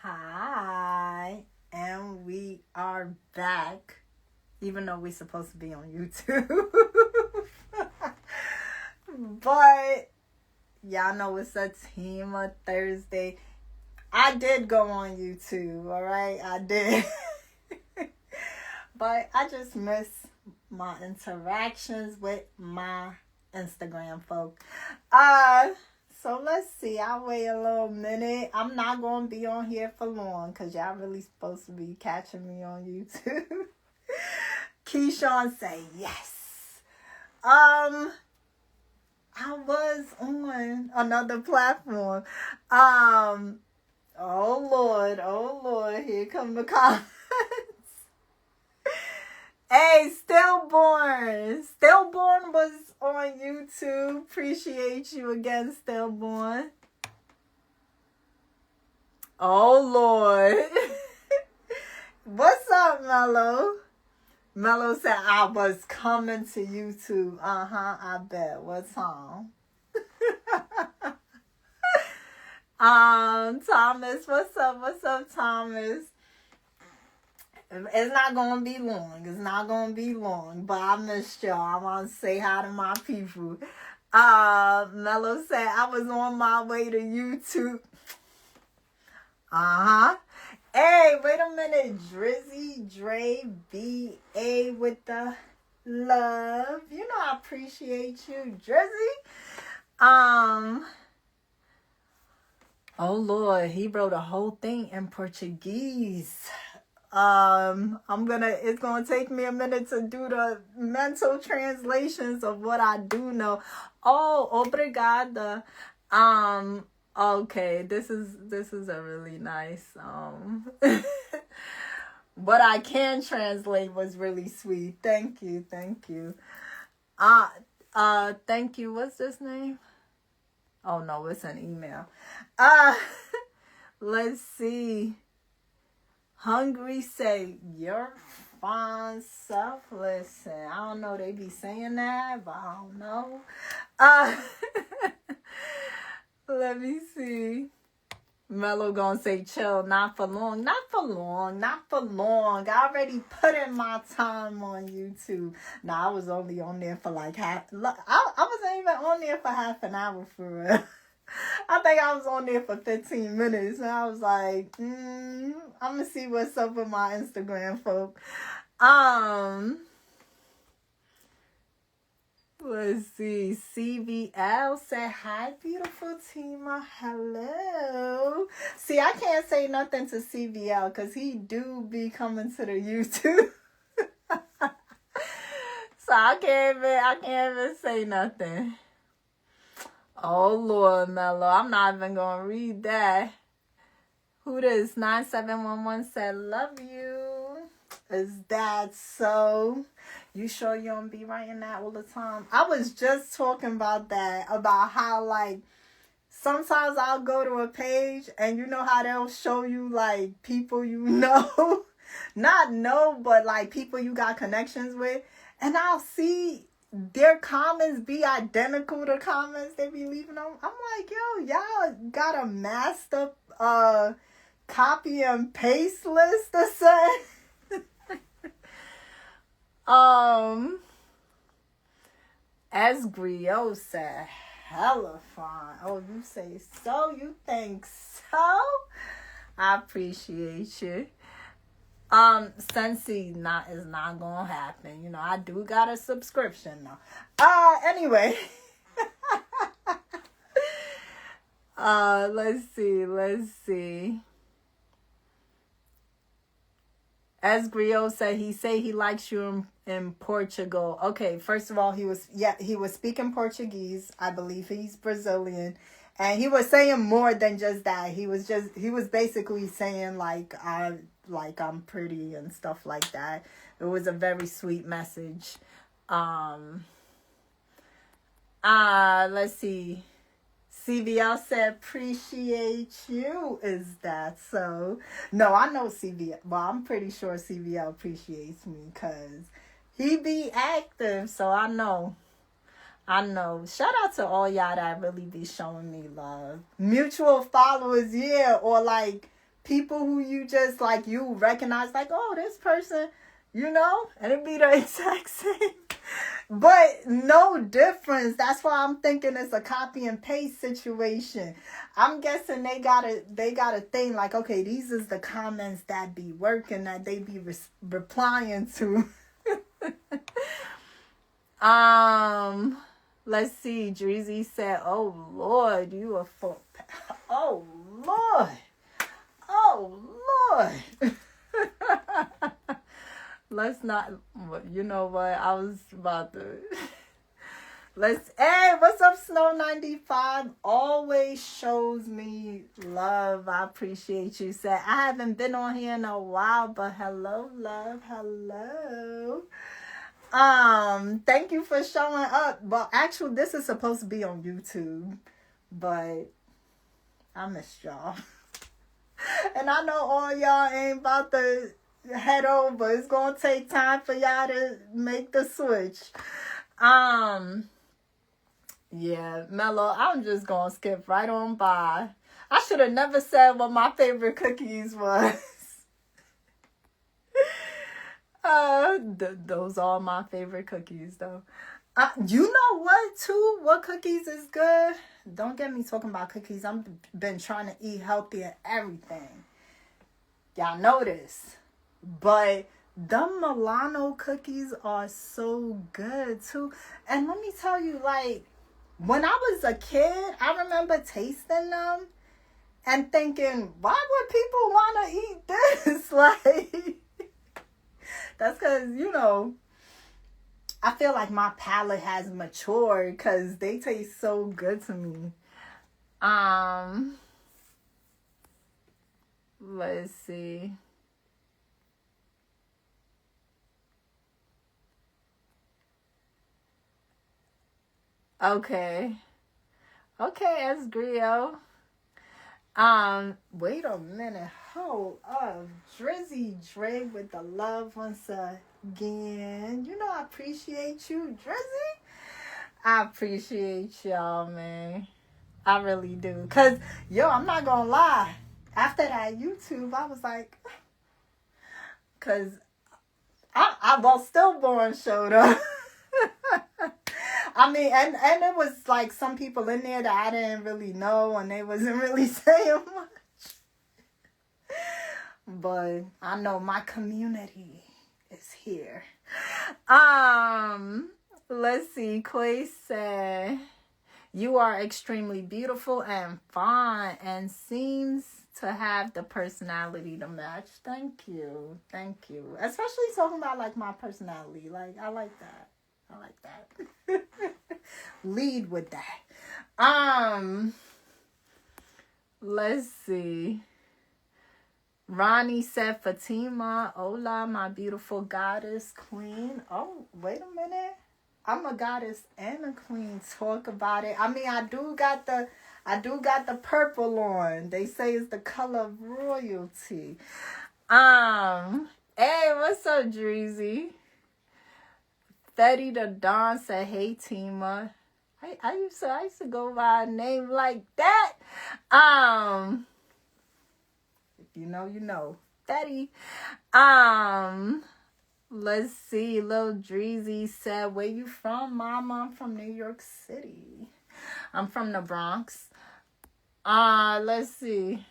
Hi, and we are back, even though we're supposed to be on YouTube. But y'all know it's a Team of Thursday. I did go on YouTube, all right? I did. But I just miss my interactions with my Instagram folk. So let's see. I'll wait a little minute. I'm not going to be on here for long because y'all really supposed to be catching me on YouTube. Keyshawn say yes. I was on another platform. Oh Lord, here come the comments. Hey, Stillborn was on YouTube. Appreciate you again, Stillborn. Oh Lord. What's up, Mello? Mello said I was coming to YouTube. I bet. What's on? Thomas, what's up? What's up, Thomas? It's not gonna be long. But I missed y'all. I want to say hi to my people. Mello said I was on my way to YouTube. Hey, wait a minute. Drizzy, Dre, B.A. with the love. You know I appreciate you, Drizzy. Oh Lord, he wrote a whole thing in Portuguese. It's gonna take me a minute to do the mental translations of what I do know. Oh, obrigada. Okay, this is a really nice, what I can translate was really sweet. Thank you. Thank you. What's this name? Oh no, it's an email. Let's see. Hungry say, you're fine, selfless. And I don't know, they be saying that, but I don't know. Let me see. Mello gonna say chill, not for long. I already put in my time on YouTube. Nah, I was only on there for like I wasn't even on there for half an hour for real. I think I was on there for 15 minutes. And I was like, I'm going to see what's up with my Instagram folk. Let's see. CVL said, hi, beautiful Tima. Hello. See, I can't say nothing to CVL because he do be coming to the YouTube. So I can't even say nothing. Oh, Lord, Mello. I'm not even going to read that. Who this? 9711 said, love you. Is that so? You sure you don't be writing that all the time? I was just talking about that, about how, like, sometimes I'll go to a page and you know how they'll show you, like, people you know. Not know, but, like, people you got connections with. And I'll see their comments be identical to comments they be leaving on. I'm like, yo, y'all got a master copy and paste list or something? As Griot said, hella fine. Oh, you say so? You think so? I appreciate you. Sensi is not gonna happen. You know, I do got a subscription now. Anyway. Let's see. As Griot said, he likes you in Portugal. Okay, first of all, he was speaking Portuguese. I believe he's Brazilian. And he was saying more than just that. He was basically saying like I'm pretty and stuff like that. It was a very sweet message. Let's see. CVL said, appreciate you. Is that so? No, I know CVL. Well, I'm pretty sure CVL appreciates me because he be active. So I know. Shout out to all y'all that really be showing me love. Mutual followers, yeah. Or like people who you just like, you recognize, like, oh, this person, you know, and it be the exact same. But no difference. That's why I'm thinking it's a copy and paste situation. I'm guessing they got a thing like, okay, these is the comments that be working, that they be replying to. Let's see. Dreezy said, "Oh Lord, you a full. Oh Lord, oh Lord." Let's not. You know what? I was about to. Hey, what's up, Snow 95? Always shows me love. I appreciate you. Said I haven't been on here in a while, but hello, love, hello. Thank you for showing up. Well, actually, this is supposed to be on YouTube, but I missed y'all. And I know all y'all ain't about to head over. It's gonna take time for y'all to make the switch. Yeah, Mello, I'm just gonna skip right on by. I should have never said what my favorite cookies was. Those are my favorite cookies, though. You know what, too? What cookies is good? Don't get me talking about cookies. I've been trying to eat healthy and everything. Y'all know this. But them Milano cookies are so good, too. And let me tell you, like, when I was a kid, I remember tasting them and thinking, why would people want to eat this? Like, that's because, you know, I feel like my palate has matured because they taste so good to me. Let's see. Okay, as Grio. Wait a minute. Hold up. Drizzy Dre with the love once again. You know I appreciate you, Drizzy. I appreciate y'all, man. I really do. Cause, yo, I'm not gonna lie. After that YouTube, I was like, cause well, Stillborn showed up. I mean, and it was like some people in there that I didn't really know, and they wasn't really saying much. But I know my community is here. Let's see. Quay said, "You are extremely beautiful and fine, and seems to have the personality to match." Thank you. Especially talking about like my personality. Like, I like that. Lead with that. Let's see. Ronnie said, "Fatima, hola, my beautiful goddess queen." Oh, wait a minute. I'm a goddess and a queen. Talk about it. I mean, I do got the purple on. They say it's the color of royalty. Hey, what's up, Dreezy? Betty the Dawn said, "Hey, Tima." I used to go by a name like that. If you know, you know. Betty. Let's see. Lil Dreezy said, "Where you from, Mama?" I'm from New York City. I'm from the Bronx. Let's see.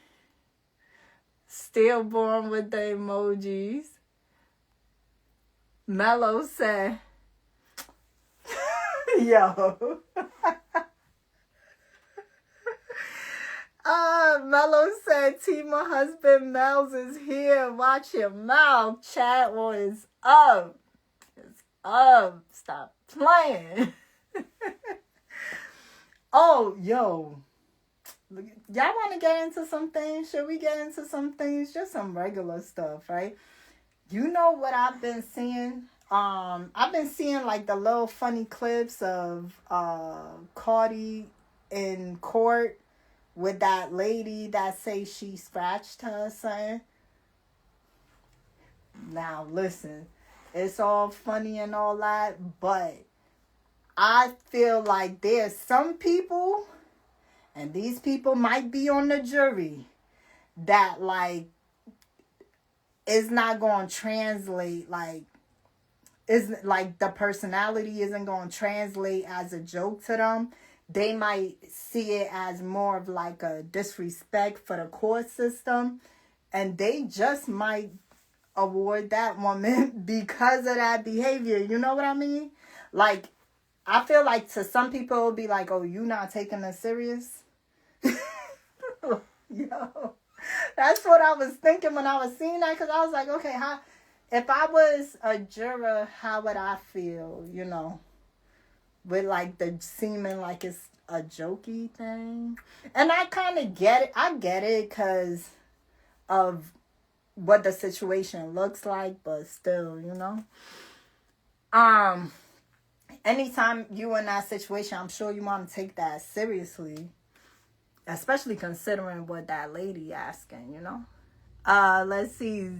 Stillborn with the emojis. Mello said, yo. Mello said, "Tima husband Mel's is here. Watch your mouth. Chat or is up. It's up. Stop playing." Oh, yo. Y'all want to get into some things? Should we get into some things? Just some regular stuff, right? You know what I've been seeing? I've been seeing like the little funny clips of Cardi in court with that lady that say she scratched her son. Now listen, it's all funny and all that, but I feel like there's some people, and these people might be on the jury, that, like, is not going to translate, like, isn't like the personality isn't going to translate as a joke to them. They might see it as more of like a disrespect for the court system, and they just might award that woman because of that behavior. You know what I mean? Like, I feel like to some people it'll be like, oh, you not taking this serious? Yo, that's what I was thinking when I was seeing that, because I was like, okay, how, if I was a juror, how would I feel, you know, with like the seeming like it's a jokey thing? And I kind of get it. I get it because of what the situation looks like, but still, you know. Anytime you in that situation, I'm sure you want to take that seriously, especially considering what that lady asking, you know. Let's see.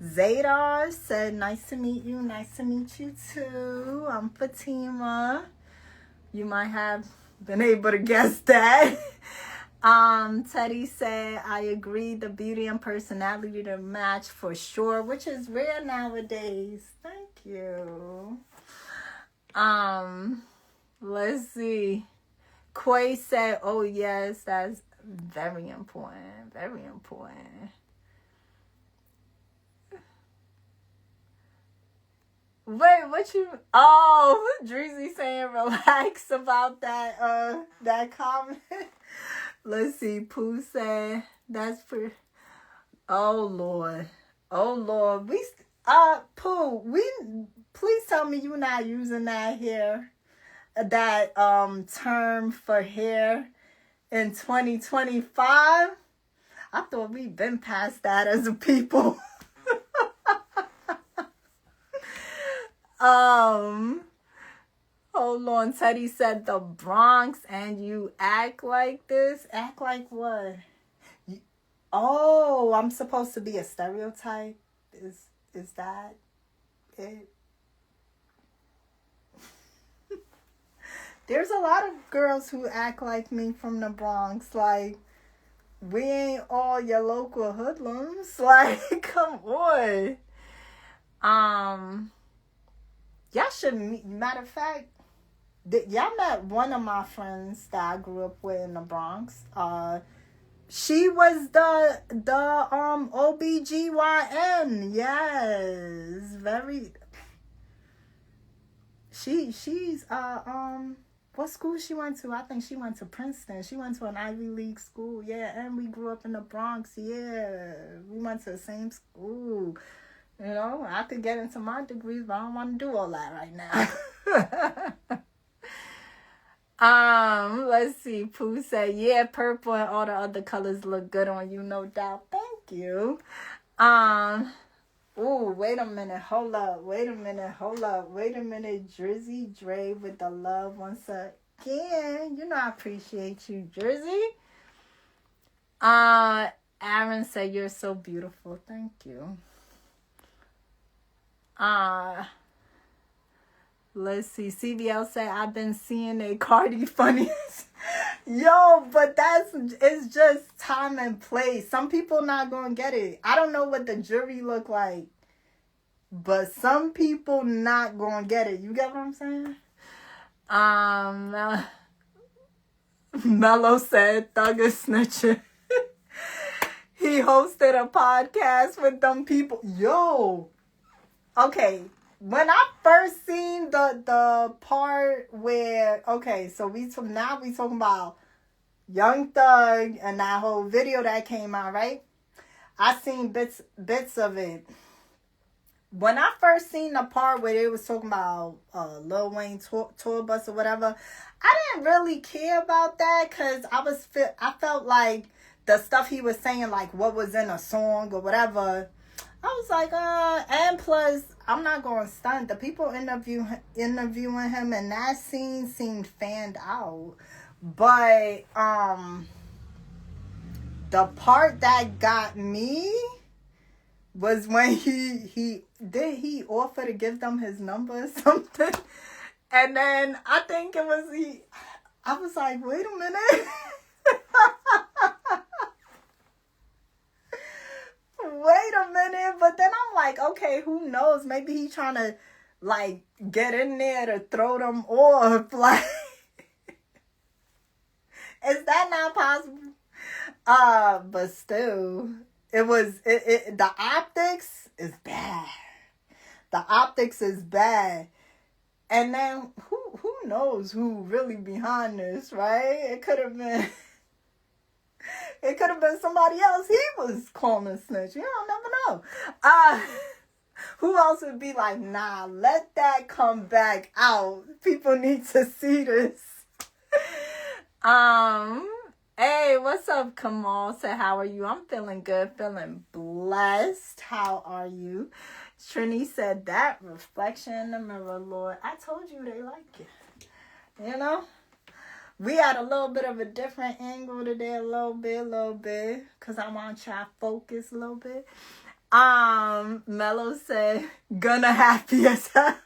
Zadar said, nice to meet you. Nice to meet you too. I'm Fatima. You might have been able to guess that. Teddy said, I agree, the beauty and personality to match for sure, which is rare nowadays. Thank you. Let's see. Quay said, oh yes, that's very important. Very important. Wait, what you? Oh, Dreezy saying relax about that comment. Let's see. Pooh said that's for. Oh Lord, oh Lord. Pooh, please tell me you're not using that hair, that term for hair in 2025. I thought we'd been past that as a people. Hold on. Teddy said the Bronx, and you act like this. Act like what? Oh, I'm supposed to be a stereotype. Is that it? There's a lot of girls who act like me from the Bronx. Like, we ain't all your local hoodlums. Like, come on. Y'all should meet. Matter of fact, y'all met one of my friends that I grew up with in the Bronx. She was the OBGYN. Yes, very. She's what school she went to? I think she went to Princeton. She went to an Ivy League school. Yeah, and we grew up in the Bronx. Yeah, we went to the same school. You know, I could get into my degrees, but I don't want to do all that right now. Let's see. Pooh said, yeah, purple and all the other colors look good on you, no doubt. Thank you. Wait a minute. Hold up. Wait a minute. Drizzy Dre with the love once again. You know I appreciate you, Drizzy. Aaron said, you're so beautiful. Thank you. Let's see. CBL said, I've been seeing a Cardi funniest. Yo, but it's just time and place. Some people not gonna get it. I don't know what the jury look like, but some people not gonna get it. You get what I'm saying? Mello said, Thug is snitching. He hosted a podcast with them people. Yo. Okay, when I first seen the part where, okay, so we talking about Young Thug and that whole video that came out, right? I seen bits of it. When I first seen the part where they was talking about Lil Wayne tour bus or whatever, I didn't really care about that because I felt like the stuff he was saying, like what was in a song or whatever, I was like, and plus, I'm not going to stunt. The people interviewing him in that scene seemed fanned out. But the part that got me was when he offer to give them his number or something. And then I think it was I was like, wait a minute. like, okay, who knows? Maybe he trying to, like, get in there to throw them off. Like, is that not possible? But still, the optics is bad. The optics is bad. And then, who knows who really behind this, right? It could have been somebody else he was calling a snitch. You don't never know. Who else would be like, nah, let that come back out. People need to see this. Hey, what's up, Kamal? Say, how are you? I'm feeling good, feeling blessed. How are you? Trini said, that reflection in the mirror, Lord. I told you they like it. You know? We had a little bit of a different angle today, a little bit. Because I want to try to focus a little bit. Mello said, gonna happy as hell.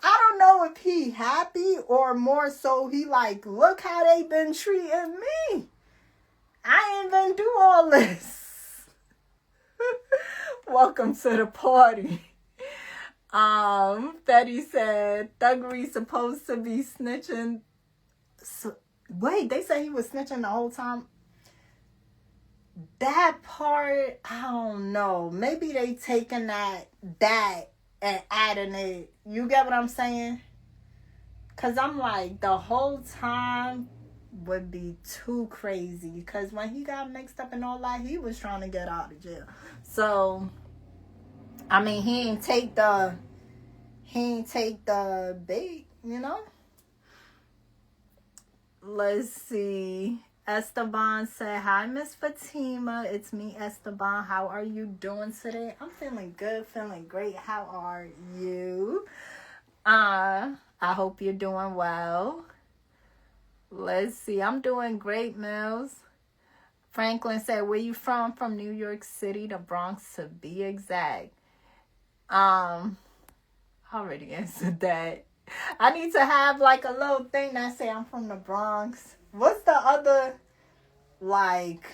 I don't know if he happy or more so he like, look how they been treating me. I ain't been do all this. Welcome to the party. Betty said, thuggery supposed to be snitching. Wait, they say he was snitching the whole time? That part, I don't know. Maybe they taking that and adding it. You get what I'm saying? Because I'm like, the whole time would be too crazy. Because when he got mixed up and all that, he was trying to get out of jail. So, I mean, he ain't take the bait, you know? Let's see. Esteban said, hi, Miss Fatima. It's me, Esteban. How are you doing today? I'm feeling good, feeling great. How are you? I hope you're doing well. Let's see. I'm doing great, Mills. Franklin said, where you from? From New York City, the Bronx to be exact. I already answered that. I need to have like a little thing that say I'm from the Bronx. What's the other, like,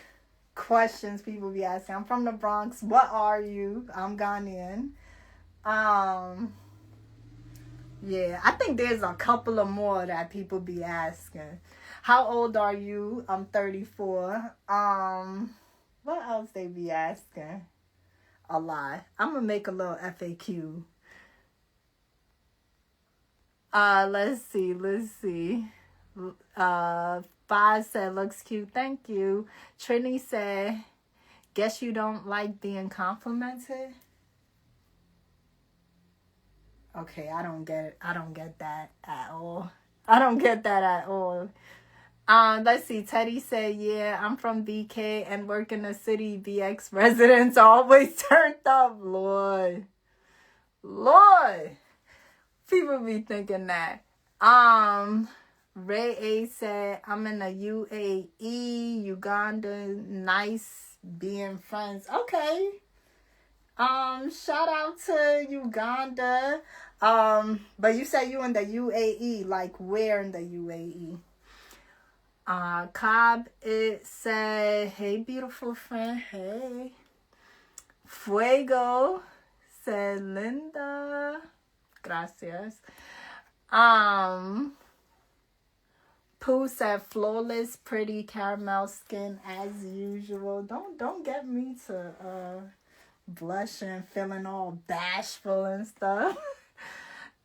questions people be asking? I'm from the Bronx. What are you? I'm Ghanaian. Yeah, I think there's a couple of more that people be asking. How old are you? I'm 34. What else they be asking? A lot. I'm gonna make a little FAQ. Let's see. 5 said, looks cute. Thank you. Trini said, guess you don't like being complimented? Okay, I don't get that at all. Let's see. Teddy said, yeah, I'm from BK and work in the city. BX residents always turned up. Lord. People be thinking that. Ray A said, I'm in the UAE, Uganda. Nice being friends. Okay. Shout out to Uganda. But you say you in the UAE, like where in the UAE? Cobb, it said, hey, beautiful friend, hey. Fuego said, Linda. Gracias. Pooh said, flawless, pretty caramel skin as usual. Don't get me to blushing, feeling all bashful and stuff.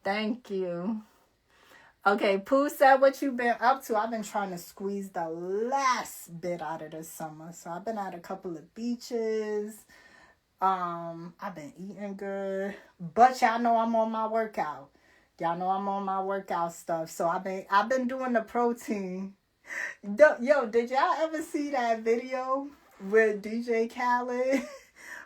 Thank you. Okay, Pooh said, what you been up to? I've been trying to squeeze the last bit out of the summer. So I've been at a couple of beaches. I've been eating good. But y'all know I'm on my workout. Stuff. So I've been doing the protein. Yo, did y'all ever see that video with DJ Khaled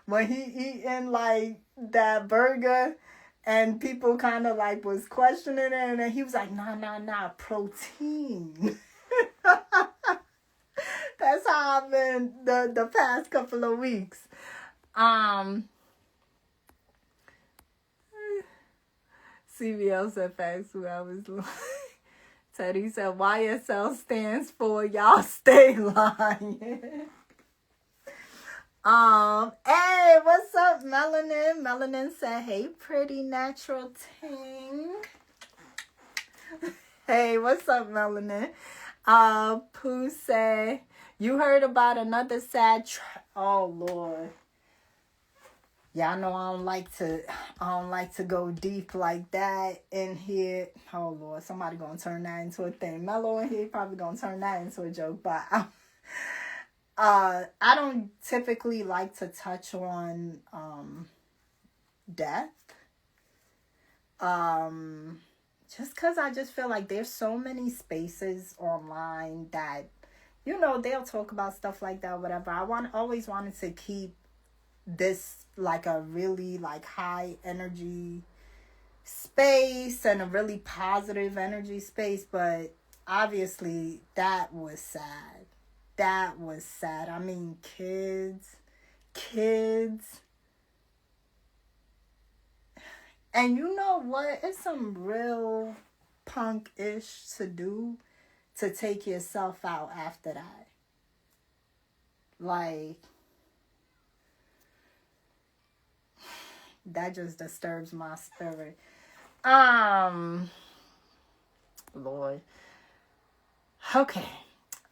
when he eating like that burger and people kind of like was questioning it and then he was like, nah, protein. That's how I've been the past couple of weeks. CBL said facts who I was like. Teddy said YSL stands for y'all stay lying. Hey, what's up, Melanin? Melanin said, hey, pretty natural ting. Hey, what's up, Melanin? Pooh said, you heard about another oh, Lord. Yeah, I know I don't like to go deep like that in here. Oh, Lord, somebody gonna turn that into a thing. Mello in here probably gonna turn that into a joke, but I don't typically like to touch on death. Just because I just feel like there's so many spaces online that, they'll talk about stuff like that, whatever. Always wanted to keep this like a really like high energy space and a really positive energy space, but obviously that was sad. That was sad. I mean, kids. And you know what? It's some real punk-ish to do to take yourself out after that. Like, that just disturbs my spirit. Lord. Okay.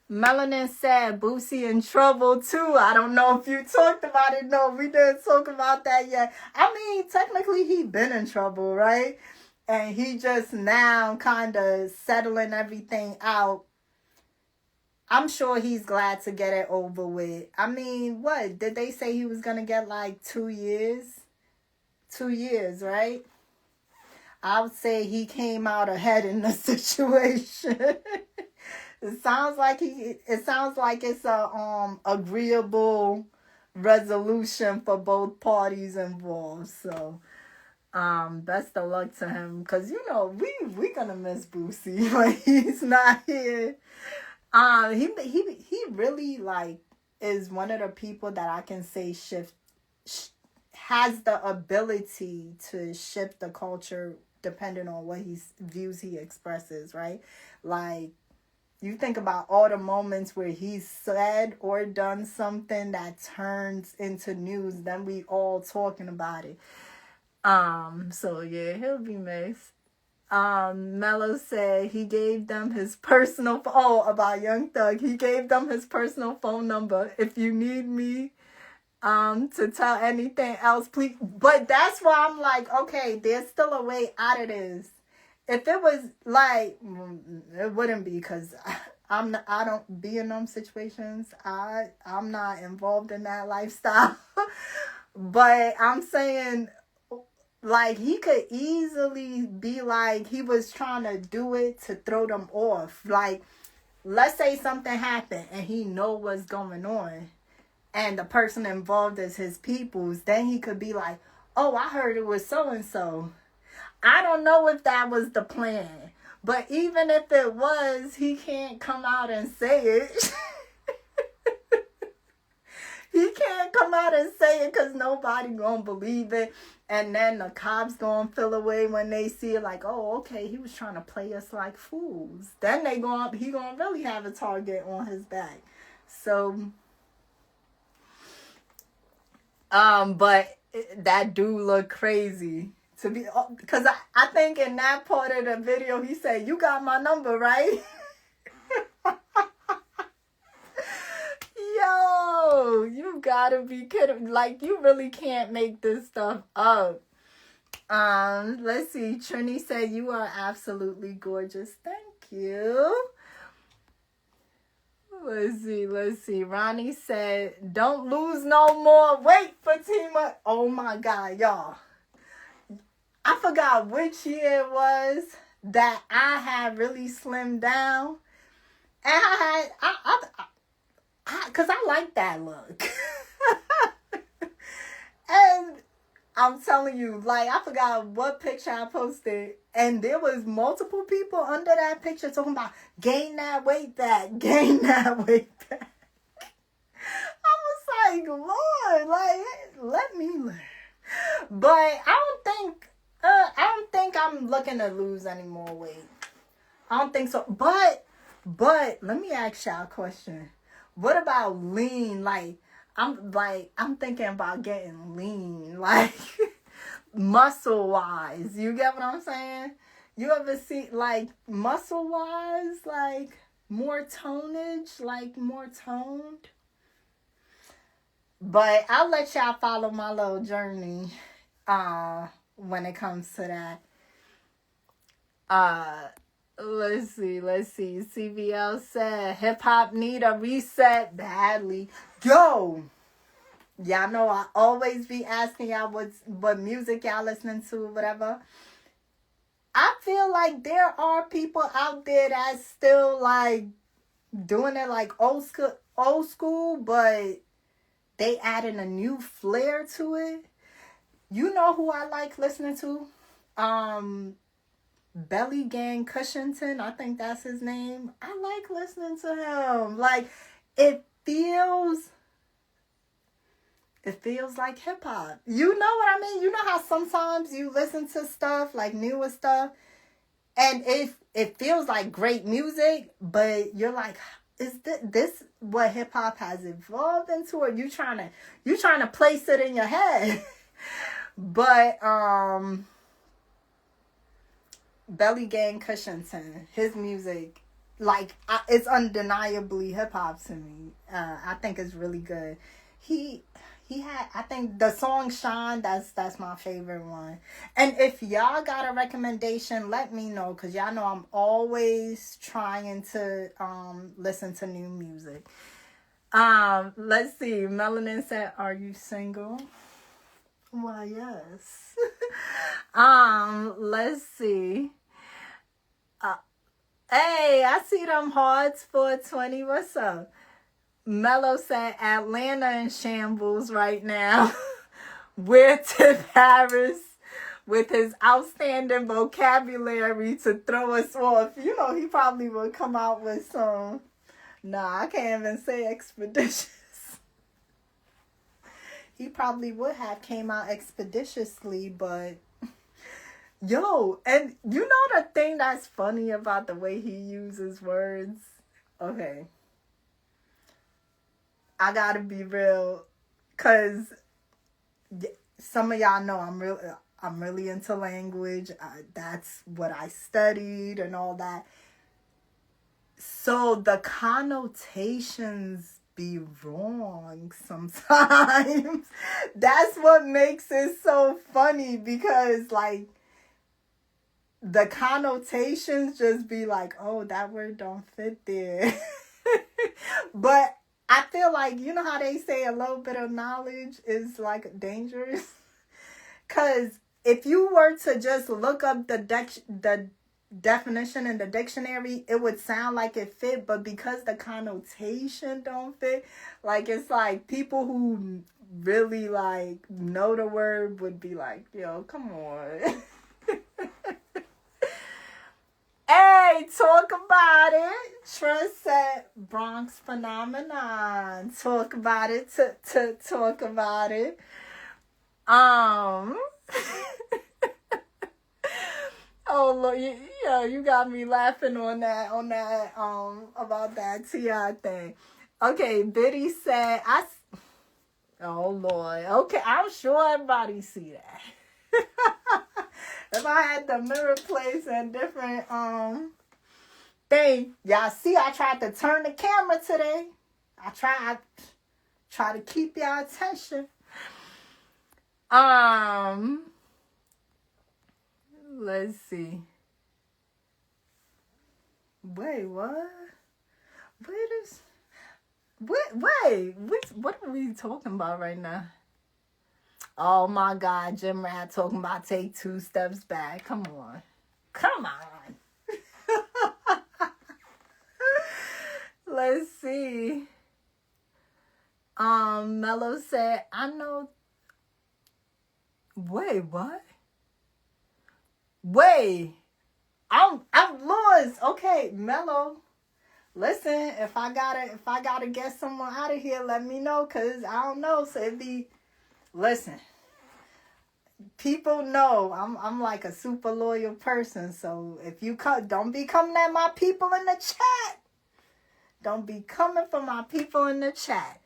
Melanin said Boosie in trouble too. I don't know if you talked about it. No, we didn't talk about that yet. I mean, technically he been in trouble, right? And he just now kind of settling everything out. I'm sure he's glad to get it over with. I mean, what? Did they say he was going to get like 2 years? 2 years, right? I would say he came out ahead in the situation. It sounds like it's a agreeable resolution for both parties involved. So best of luck to him, because we gonna miss Boosie when he's not here. He really like is one of the people that I can say has the ability to shift the culture depending on what views he expresses, right? Like, you think about all the moments where he's said or done something that turns into news, then we all talking about it. So yeah, he'll be missed. Mello said he gave them his personal about Young Thug. He gave them his personal phone number. If you need me to tell anything else, please. But that's why I'm like, okay, there's still a way out of this. If it was like, it wouldn't be, because I don't be in them situations. I'm not involved in that lifestyle. But I'm saying, like, he could easily be like, he was trying to do it to throw them off. Like, let's say something happened and he know what's going on, and the person involved is his peoples, then he could be like, oh, I heard it was so-and-so. I don't know if that was the plan. But even if it was, he can't come out and say it. He can't come out and say it because nobody gonna believe it. And then the cops gonna feel away when they see it, like, oh, okay, he was trying to play us like fools. Then he gonna really have a target on his back. So, but that dude look crazy. To be, because I think in that part of the video, he said, you got my number, right? Yo, you gotta be kidding. Like, you really can't make this stuff up. Let's see. Trini said, you are absolutely gorgeous. Thank you. Let's see. Ronnie said, don't lose no more weight, Fatima. Oh my God, y'all. I forgot which year it was that I had really slimmed down. And because I like that look. And I'm telling you, like, I forgot what picture I posted. And there was multiple people under that picture talking about, gain that weight back. Gain that weight back. I was like, Lord, like, let me learn. But I don't think I'm looking to lose any more weight. I don't think so. But let me ask y'all a question. What about lean? Like, I'm thinking about getting lean, like muscle wise. You get what I'm saying? You ever see like muscle wise, like more tonage, like more toned? But I'll let y'all follow my little journey when it comes to that. Let's see. CVL said hip hop need a reset badly. Yo, y'all know I always be asking y'all what music y'all listening to, whatever. I feel like there are people out there that's still like doing it like old school, but they adding a new flair to it. You know who I like listening to? Belly Gang Cushington, I think that's his name. I like listening to him. Like it feels like hip hop. You know what I mean? You know how sometimes you listen to stuff like newer stuff and it feels like great music, but you're like, is this what hip hop has evolved into, or you trying to place it in your head? But Belly Gang Cushington, his music, like it's undeniably hip hop to me. I think it's really good. He had, I think the song Shine, that's my favorite one. And if y'all got a recommendation, let me know, because y'all know I'm always trying to listen to new music. Let's see. Melanin said, "Are you single?" Why, yes. Let's see. Hey, I see them hearts for 20. What's up? Mello said Atlanta in shambles right now. Where to Paris with his outstanding vocabulary to throw us off. You know, he probably would come out with some, nah, I can't even say expeditious. He probably would have came out expeditiously, but yo, and you know the thing that's funny about the way he uses words? Okay. I gotta be real, cause some of y'all know I'm really into language. That's what I studied and all that. So the connotations be wrong sometimes. That's what makes it so funny, because like the connotations just be like, oh, that word don't fit there. But I feel like, you know how they say a little bit of knowledge is like dangerous? Because if you were to just look up the definition in the dictionary, it would sound like it fit, but because the connotation don't fit, like it's like people who really like know the word would be like, yo, come on. Hey, talk about it. Trust said Bronx phenomenon. Talk about it. Talk about it. Oh Lord, you got me laughing on that about that T.I. thing. Okay, Biddy said oh Lord. Okay, I'm sure everybody see that. If I had the mirror place and different thing, y'all see I tried to turn the camera today. I try to keep y'all attention. Let's see. Wait, what? What are we talking about right now? Oh my God, Jim Rat talking about take 2 steps back. Come on. Let's see. Mello said, I know. Wait, what? Wait. I'm lost. Okay, Mello. Listen, if I gotta get someone out of here, let me know, cause I don't know. So it'd be, listen. People know I'm like a super loyal person. So if you don't be coming at my people in the chat. Don't be coming for my people in the chat.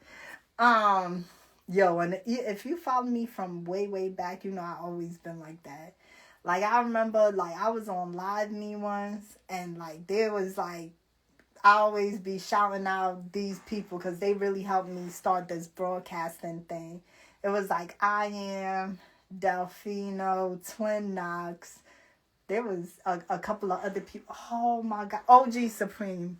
Um, Yo, and if you follow me from way, way back, you know I always been like that. Like, I remember, like, I was on Live Me once, and, like, there was, like, I always be shouting out these people because they really helped me start this broadcasting thing. It was, like, I Am, Delfino, Twin Knox. There was a couple of other people. Oh, my God. OG Supreme.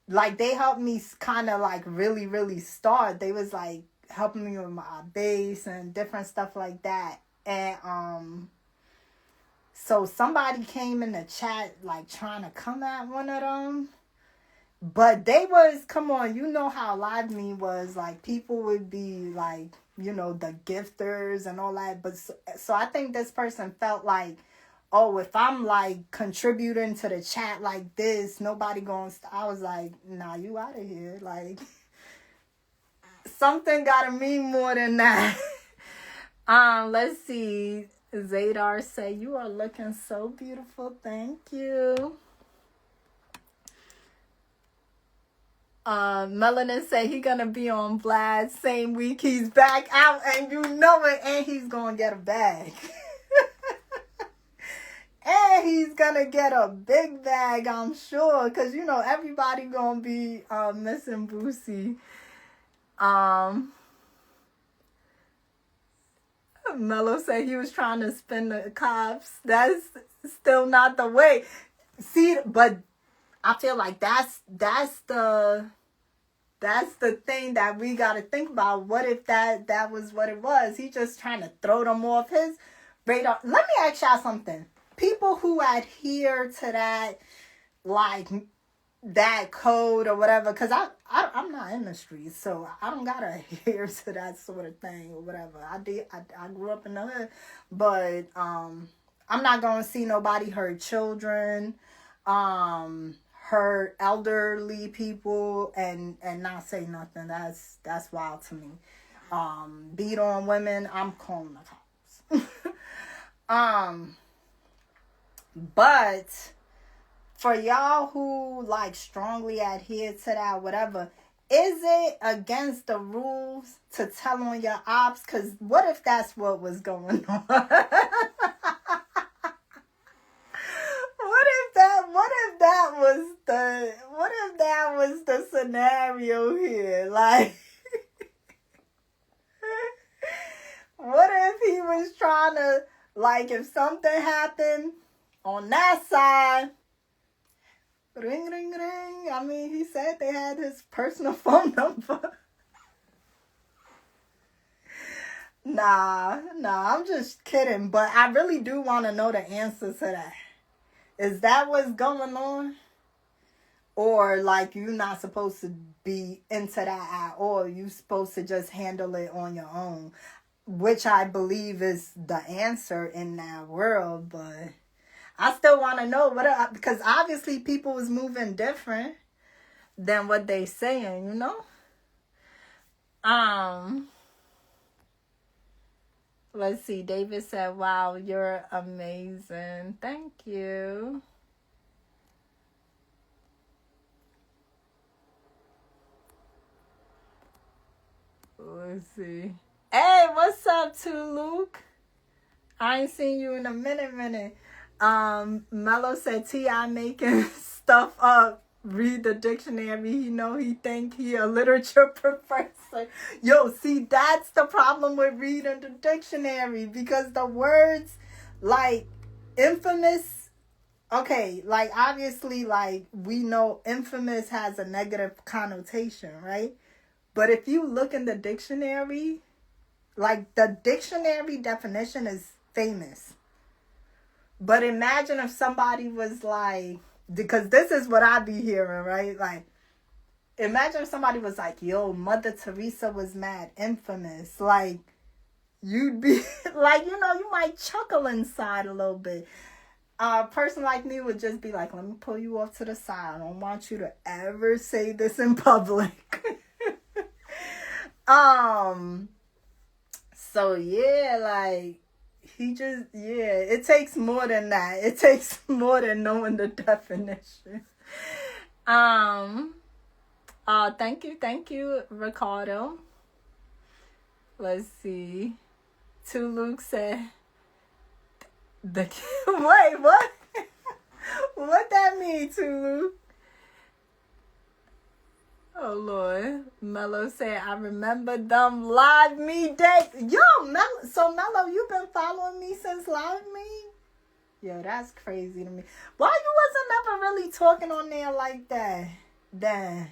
Like, they helped me kind of, like, really, really start. They was, like, helping me with my bass and different stuff like that. And, so somebody came in the chat, like, trying to come at one of them. But they was, come on, you know how Live Me was. Like, people would be, like, you know, the gifters and all that. But so I think this person felt like, oh, if I'm, like, contributing to the chat like this, nobody going to... I was like, nah, you out of here. Like, something got to mean more than that. Let's see. Zadar say, you are looking so beautiful. Thank you. Melanin say he gonna be on Vlad same week he's back out, and you know it, and he's gonna get a bag. And he's gonna get a big bag, I'm sure, because you know everybody gonna be missing Boosie. Mello said he was trying to spin the cops. That's still not the way. See, but I feel like that's the thing that we got to think about. What if that was what it was? He just trying to throw them off his radar. Let me ask y'all something. People who adhere to that, like, that code or whatever, because I'm not in the streets, so I don't gotta adhere to that sort of thing or whatever. I grew up in the hood, but I'm not gonna see nobody hurt children, hurt elderly people, and not say nothing. That's wild to me. Beat on women, I'm calling the cops. But for y'all who, like, strongly adhere to that, whatever, is it against the rules to tell on your ops? Because what if that's what was going on? What if that was the scenario here? Like, what if he was trying to, like, if something happened on that side, ring, ring, ring. I mean, he said they had his personal phone number. Nah, I'm just kidding. But I really do want to know the answer to that. Is that what's going on? Or, like, you're not supposed to be into that at all. You're supposed to just handle it on your own. Which I believe is the answer in that world, but I still want to know because obviously people was moving different than what they saying, you know? Let's see. David said, wow, you're amazing. Thank you. Let's see. Hey, what's up, Luke? I ain't seen you in a minute. Mello said T.I. making stuff up. Read the dictionary. He think he a literature professor. Yo, see, that's the problem with reading the dictionary, because the words, like, infamous, okay, like, obviously, like, we know infamous has a negative connotation, right? But if you look in the dictionary, like, the dictionary definition is famous. But imagine if somebody was like, because this is what I be hearing, right? Like, imagine if somebody was like, yo, Mother Teresa was mad infamous. Like, you'd be, like, you might chuckle inside a little bit. A person like me would just be like, let me pull you off to the side. I don't want you to ever say this in public. So, yeah, like, it takes more than that. It takes more than knowing the definition. Thank you, Ricardo. Let's see. To Luke said the wait, what? What that mean, Tulu? Oh Lord. Mello said, I remember them live me days. Yo, Mello, you been following me since live me? Yo, that's crazy to me. Why you wasn't never really talking on there like that? Damn.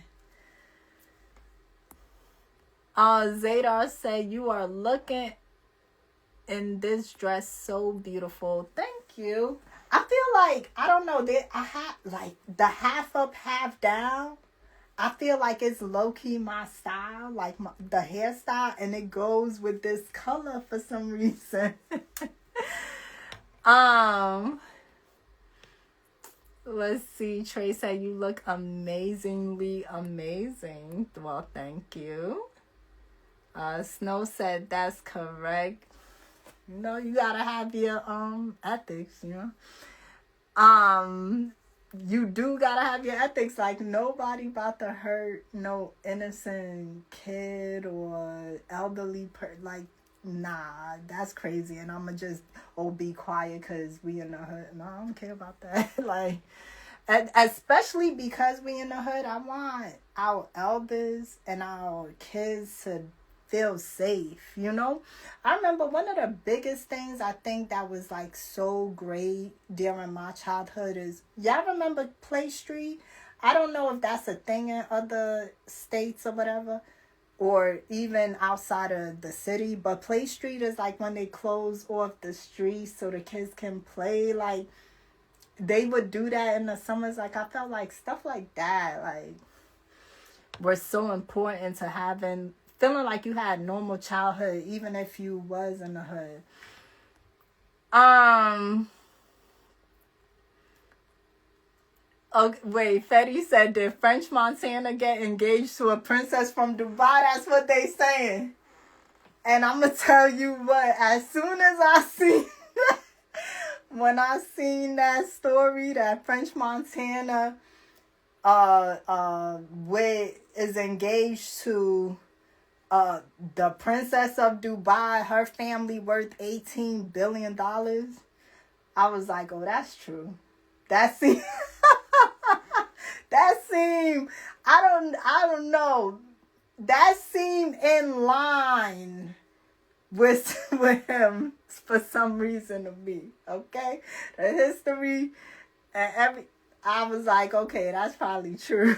Zadar said, you are looking in this dress so beautiful. Thank you. I feel like, I don't know, I have like the half up, half down. I feel like it's low-key my style, like the hairstyle, and it goes with this color for some reason. Let's see. Trey said, you look amazingly amazing. Well, thank you. Snow said, that's correct. You know, you gotta have your ethics, you know. You do gotta have your ethics. Like, nobody about to hurt no innocent kid or elderly like, nah, that's crazy. And I'ma just be quiet because we in the hood. No, I don't care about that. Like, especially because we in the hood, I want our elders and our kids to feel safe, you know. I remember one of the biggest things I think that was like so great during my childhood is, y'all remember Play Street? I don't know if that's a thing in other states or whatever, or even outside of the city, but Play Street is like when they close off the streets so the kids can play. Like, they would do that in the summers. Like, I felt like stuff like that, like, were so important to feeling like you had normal childhood, even if you was in the hood. Okay, wait, Fetty said, did French Montana get engaged to a princess from Dubai? That's what they saying. And I'm going to tell you what, as soon as I see, when I seen that story, that French Montana is engaged to the princess of Dubai, her family worth $18 billion. I was like, oh, that's true. That seemed, I don't know. That seemed in line with him for some reason to me. Okay? The history and I was like, okay, that's probably true.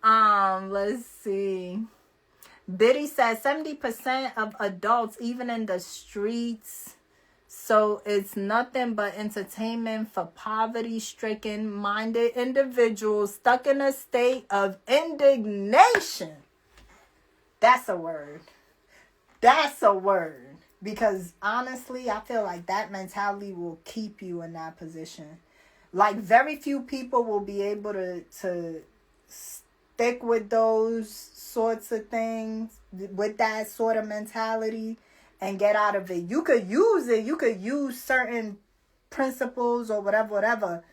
Let's see. Biddy says 70% of adults, even in the streets, so it's nothing but entertainment for poverty-stricken minded individuals stuck in a state of indignation. That's a word. That's a word. Because honestly, I feel like that mentality will keep you in that position. Like, very few people will be able to stick with those sorts of things, with that sort of mentality, and get out of it. You could use it. You could use certain principles or whatever.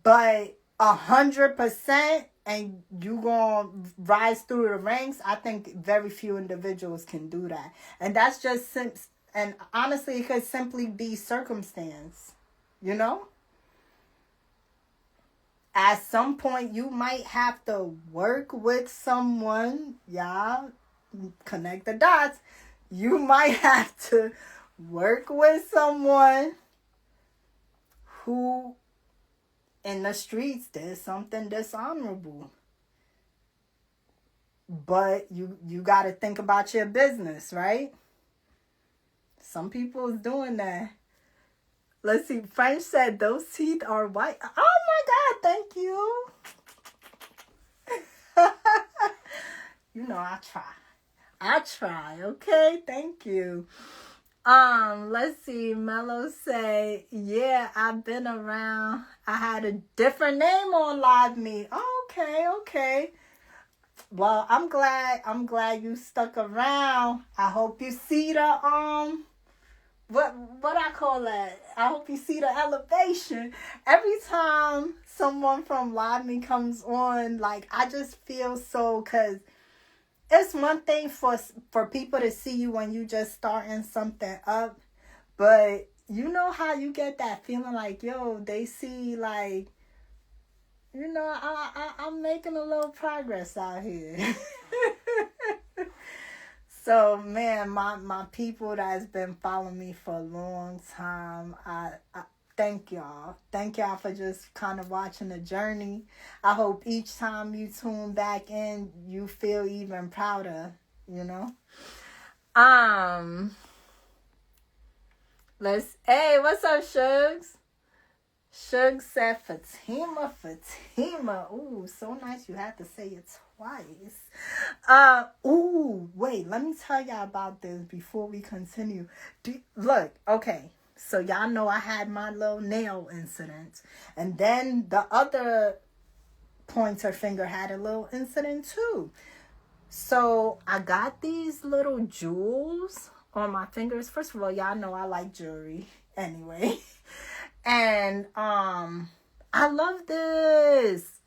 But 100%, and you gonna rise through the ranks, I think very few individuals can do that. And that's just, and honestly, it could simply be circumstance, you know? At some point, you might have to work with someone. Y'all connect the dots. You might have to work with someone who in the streets did something dishonorable. But you got to think about your business, right? Some people is doing that. Let's see. French said those teeth are white. Oh my God, thank you. You know, I try, okay? Thank you. Let's see. Mello say, yeah, I've been around. I had a different name on Live Me. Okay. Well, I'm glad you stuck around. I hope you see the what I call that? I hope you see the elevation. Every time someone from Live Me comes on, like, I just feel so, because it's one thing for people to see you when you just starting something up, but you know how you get that feeling like, yo, they see, like, you know, I'm making a little progress out here. So, man, my people that's been following me for a long time, I thank y'all. Thank y'all for just kind of watching the journey. I hope each time you tune back in, you feel even prouder, you know? Hey, what's up, Shugs? Shug said Fatima. Ooh, so nice you had to say it twice. Wait, let me tell y'all about this before we continue. Look, okay, so y'all know I had my little nail incident. And then the other pointer finger had a little incident too. So I got these little jewels on my fingers. First of all, y'all know I like jewelry anyway. And I love this.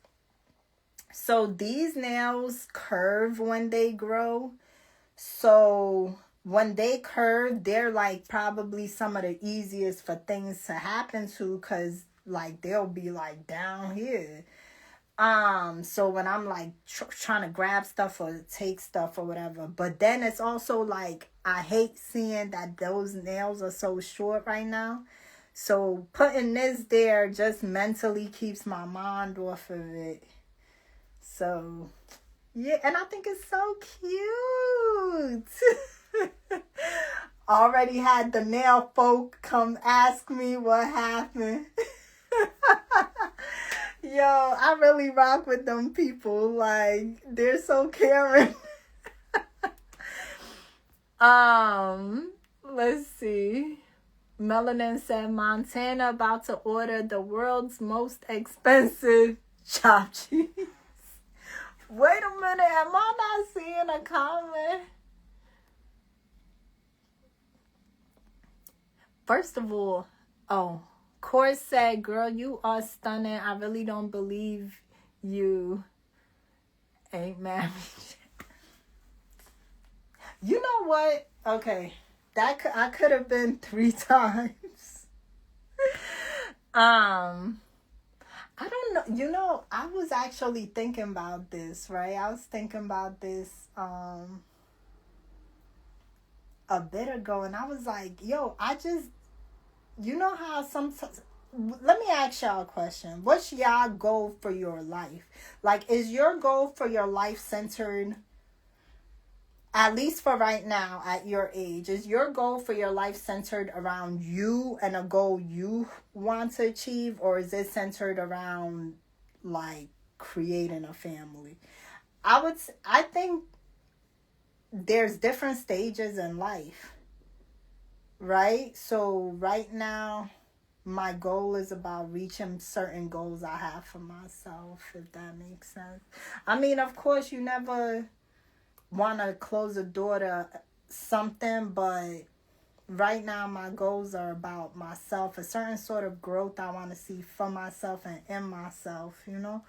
So these nails curve when they grow. So when they curve, they're like probably some of the easiest for things to happen to, because like they'll be like down here. So when I'm like trying to grab stuff or take stuff or whatever, but then it's also like I hate seeing that those nails are so short right now. So putting this there just mentally keeps my mind off of it. So, yeah, and I think it's so cute. Already had the nail folk come ask me what happened. Yo, I really rock with them people. Like, they're so caring. Let's see. Melanin said, Montana about to order the world's most expensive chopped cheese. Wait a minute, am I not seeing a comment? First of all, Court said, girl, you are stunning. I really don't believe you ain't married. You know what? Okay. I could have been 3 times. I don't know. You know, I was actually thinking about this, right? I was thinking about this a bit ago, and I was like, yo, you know how sometimes, let me ask y'all a question. What's y'all goal for your life? Like, is your goal for your life centered, at least for right now, at your age, is your goal for your life centered around you and a goal you want to achieve? Or is it centered around, like, creating a family? I think there's different stages in life, right? So right now, my goal is about reaching certain goals I have for myself, if that makes sense. I mean, of course, you never want to close a door to something, but right now my goals are about myself, a certain sort of growth I want to see for myself and in myself, you know.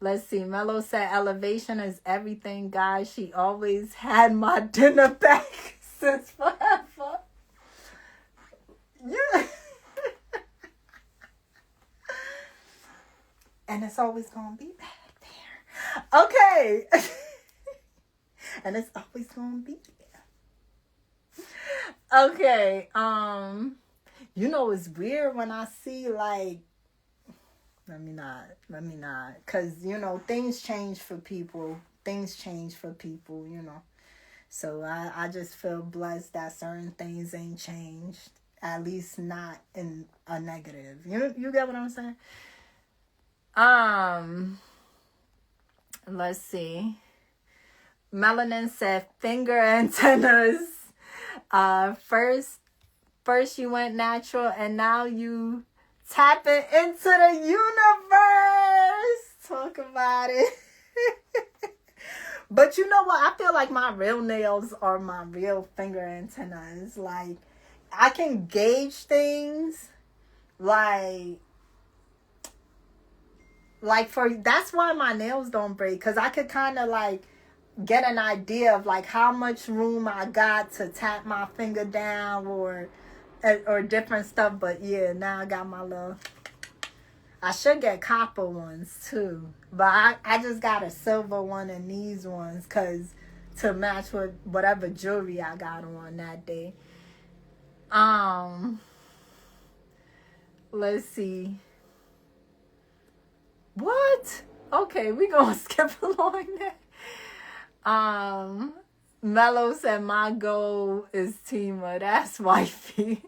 Let's see. Mello said elevation is everything, guys. She always had my dinner back since forever. Yeah. And it's always gonna be back. Okay. And it's always gonna be there. Okay. You know, it's weird when I see, like, let me not. Because, you know, things change for people, you know. So I just feel blessed that certain things ain't changed. At least not in a negative. You get what I'm saying? Let's see. Melanin said finger antennas. First you went natural, and now you tapping into the universe. Talk about it. But you know what? I feel like my real nails are my real finger antennas. Like, I can gauge things. Like, that's why my nails don't break. Because I could kind of, like, get an idea of, like, how much room I got to tap my finger down or different stuff. But, yeah, now I got my little... I should get copper ones too, but I just got a silver one and these ones to match with whatever jewelry I got on that day. Let's see. What? Okay, we gonna skip along there. Mello said my goal is Tima. That's wifey.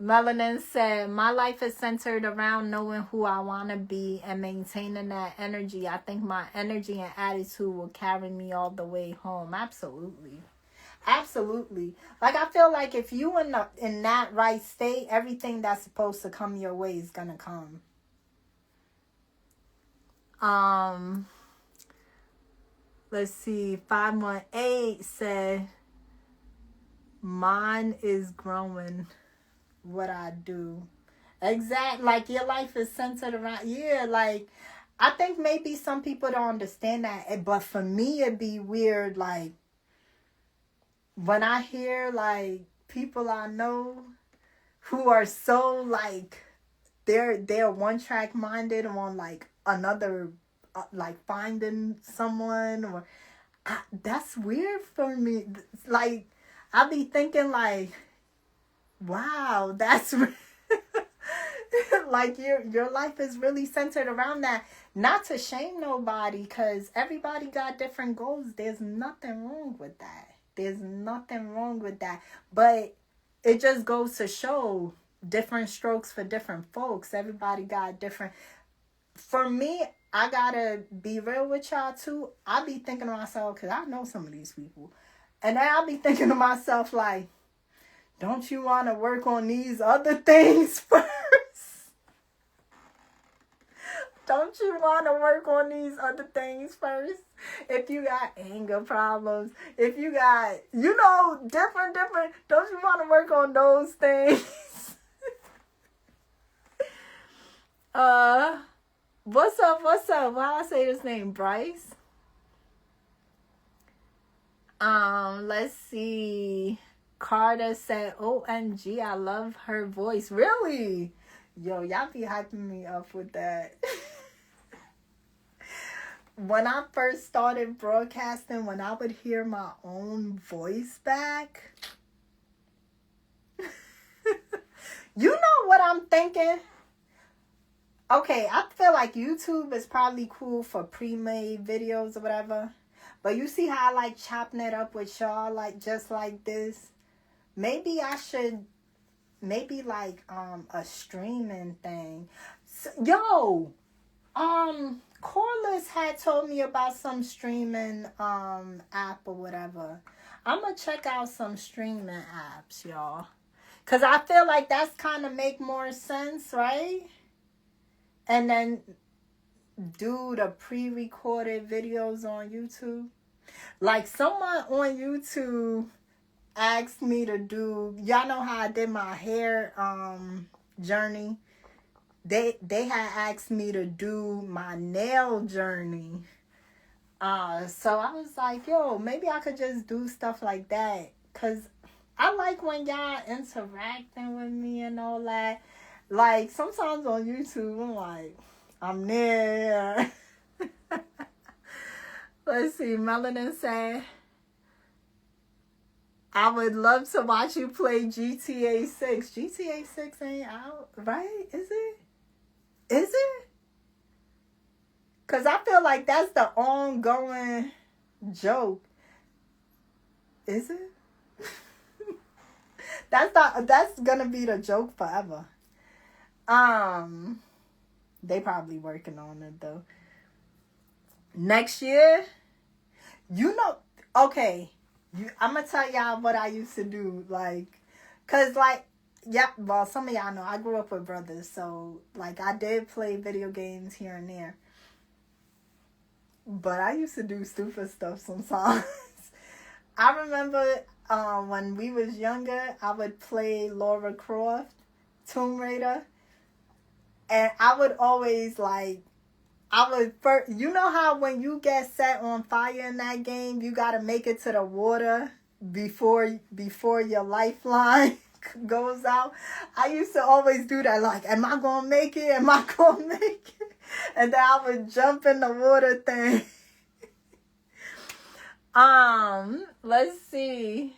Melanin said, my life is centered around knowing who I want to be and maintaining that energy. I think my energy and attitude will carry me all the way home. Absolutely. Absolutely. Like, I feel like if you in that right state, everything that's supposed to come your way is going to come. Let's see. 518 said, mine is growing. What I do. Exactly. Like, your life is centered around, yeah, like, I think maybe some people don't understand that, but for me it'd be weird, like, when I hear, like, people I know who are so, like, they're one track minded on, like, another, like, finding someone, or that's weird for me. Like, I be thinking, like, wow, that's like your life is really centered around that. Not to shame nobody, because everybody got different goals. There's nothing wrong with that. There's nothing wrong with that. But it just goes to show different strokes for different folks. Everybody got different. For me, I gotta be real with y'all too. I be thinking to myself, because I know some of these people, and then I'll be thinking to myself, like, don't you want to work on these other things first? Don't you want to work on these other things first? If you got anger problems, if you got, different, don't you want to work on those things? What's up? Why I say his name? Bryce? Let's see. Carter said, OMG, I love her voice. Really? Yo, y'all be hyping me up with that. When I first started broadcasting, when I would hear my own voice back, you know what I'm thinking? Okay, I feel like YouTube is probably cool for pre-made videos or whatever. But you see how I like chopping it up with y'all, like just like this? Maybe I should, like a streaming thing. So, Corliss had told me about some streaming app or whatever. I'm gonna check out some streaming apps, y'all. Cause I feel like that's kind of make more sense, right? And then do the pre-recorded videos on YouTube. Like, someone on YouTube asked me to do, y'all know how I did my hair journey. They had asked me to do my nail journey. So I was like, yo, maybe I could just do stuff like that, cause I like when y'all interacting with me and all that. Like, sometimes on YouTube I'm like, I'm there. Let's see. Melanin said, I would love to watch you play GTA 6. GTA 6 ain't out, right? Is it? Is it? Because I feel like that's the ongoing joke. Is it? That's gonna be the joke forever. They probably working on it though. Next year, okay. I'm gonna tell y'all what I used to do, like, cause like, yeah, well, some of y'all know I grew up with brothers, so like I did play video games here and there. But I used to do stupid stuff sometimes. I remember when we was younger, I would play Lara Croft, Tomb Raider, and I would always like, I would first, you know how when you get set on fire in that game, you gotta make it to the water before your lifeline goes out. I used to always do that. Like, am I gonna make it? Am I gonna make it? And then I would jump in the water thing. Let's see.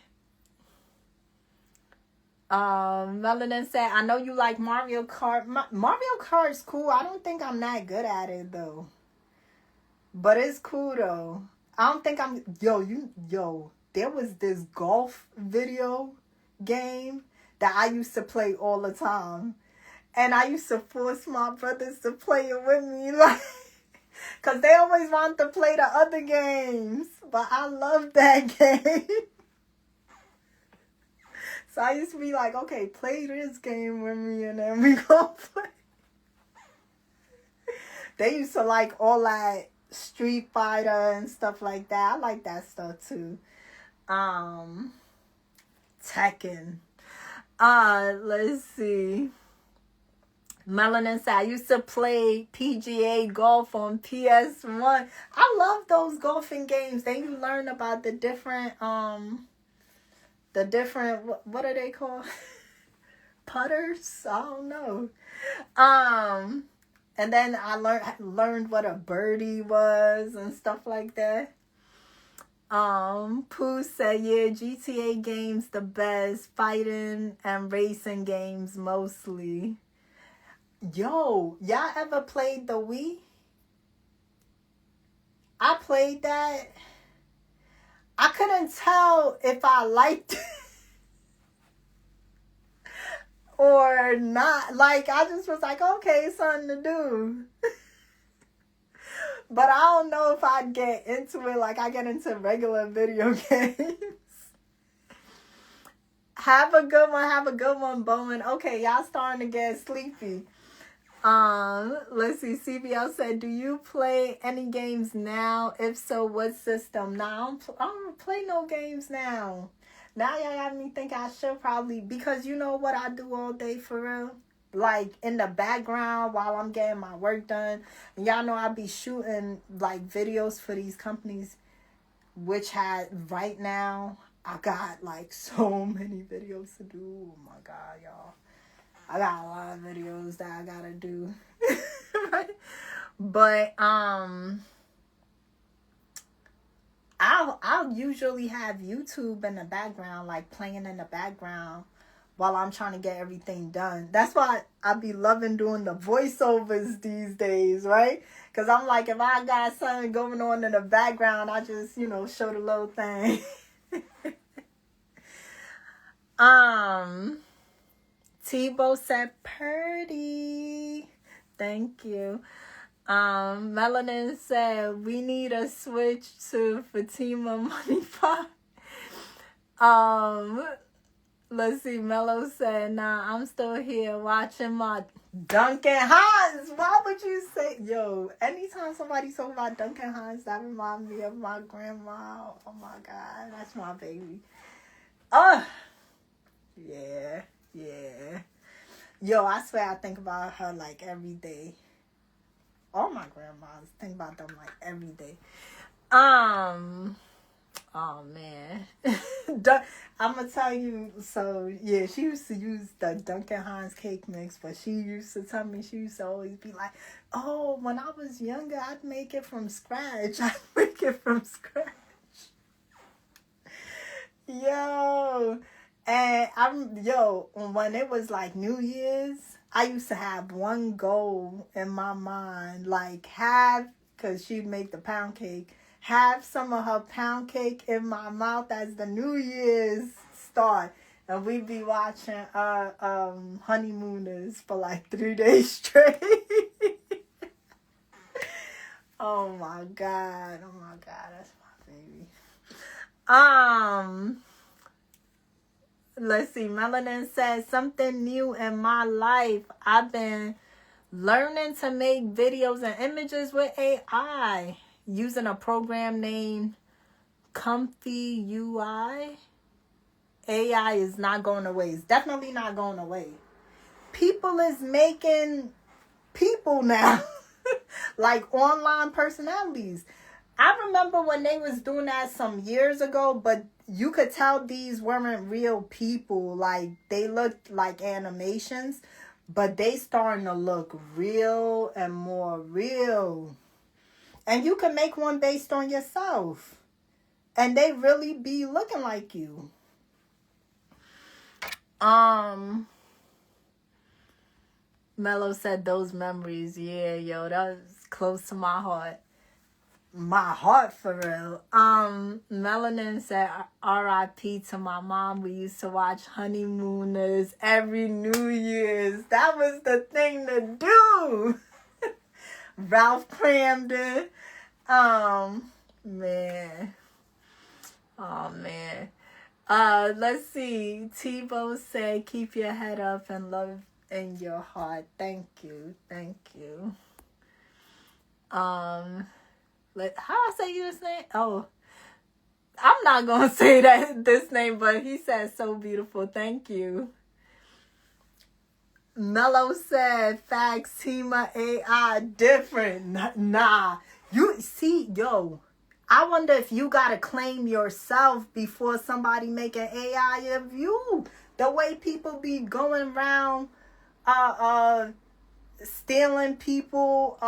Melanin said, I know you like Mario Kart. Mario Kart's cool. I don't think I'm that good at it though. But it's cool though. I don't think I'm there was this golf video game that I used to play all the time. And I used to force my brothers to play it with me, like, cause they always wanted to play the other games. But I love that game. So I used to be like, okay, play this game with me and then we gonna play. They used to like all that Street Fighter and stuff like that. I like that stuff too. Tekken. Let's see. Melanin said, I used to play PGA golf on PS1. I love those golfing games. Then you learn about the different, what are they called? Putters? I don't know. And then I learned what a birdie was and stuff like that. Pooh said, yeah, GTA games the best. Fighting and racing games mostly. Yo, y'all ever played the Wii? I played that. I couldn't tell if I liked it or not. Like, I just was like, okay, something to do. But I don't know if I'd get into it like I get into regular video games. Have a good one, Bowen. Okay, y'all starting to get sleepy. Let's see. CBL said, do you play any games now? If so, what system? Now, I don't play no games now. Now y'all got me think I should probably, because you know what I do all day for real? Like in the background while I'm getting my work done. And y'all know I be shooting like videos for these companies, which right now, I got like so many videos to do. Oh my God, y'all. I got a lot of videos that I gotta do. But I'll usually have YouTube in the background, like playing in the background while I'm trying to get everything done. That's why I be loving doing the voiceovers these days, right? Because I'm like, if I got something going on in the background, I just, show the little thing. Tebow said, Purdy. Thank you. Melanin said, we need a switch to Fatima Money Pot. Let's see. Mello said, nah, I'm still here watching my Duncan Hines. Why would you say, yo, anytime somebody talk about Duncan Hines, that reminds me of my grandma. Oh my God, that's my baby. Yeah. Yo, I swear I think about her like every day. All my grandmas think about them like every day. Oh man. I'm gonna tell you, so yeah, she used to use the Duncan Hines cake mix, but she used to tell me, she used to always be like, oh, when I was younger, I'd make it from scratch. Yo. And when it was like New Year's, I used to have one goal in my mind, like because she'd make the pound cake, have some of her pound cake in my mouth as the New Year's start. And we'd be watching Honeymooners for like 3 days straight. Oh my God, that's my baby. Let's see. Melanin says, something new in my life. I've been learning to make videos and images with AI. using a program named Comfy UI. AI is not going away. It's definitely not going away. People is making people now. Like online personalities. I remember when they was doing that some years ago, but you could tell these weren't real people. Like, they looked like animations, but they starting to look real and more real. And you can make one based on yourself. And they really be looking like you. Mello said those memories. Yeah, yo, that was close to my heart. My heart, for real. Melanin said, R.I.P. to my mom. We used to watch Honeymooners every New Year's. That was the thing to do. Ralph Cramden. Man. Oh, man. Let's see. Tebow said, keep your head up and love in your heart. Thank you. Thank you. How I say this name? Oh, I'm not gonna say this name, but he said so beautiful. Thank you. Mello said, facts, Tima AI different. Nah. You see, yo, I wonder if you gotta claim yourself before somebody make an AI of you. The way people be going around stealing people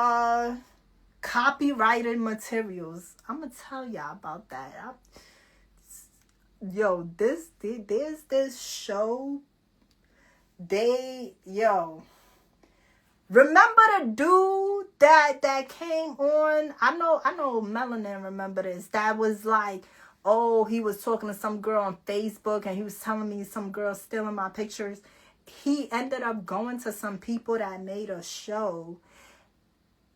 copyrighted materials. I'm gonna tell y'all about that. There's this show. Remember the dude that came on? I know Melanin remember this. That was like, oh, he was talking to some girl on Facebook and he was telling me some girl stealing my pictures. He ended up going to some people that made a show.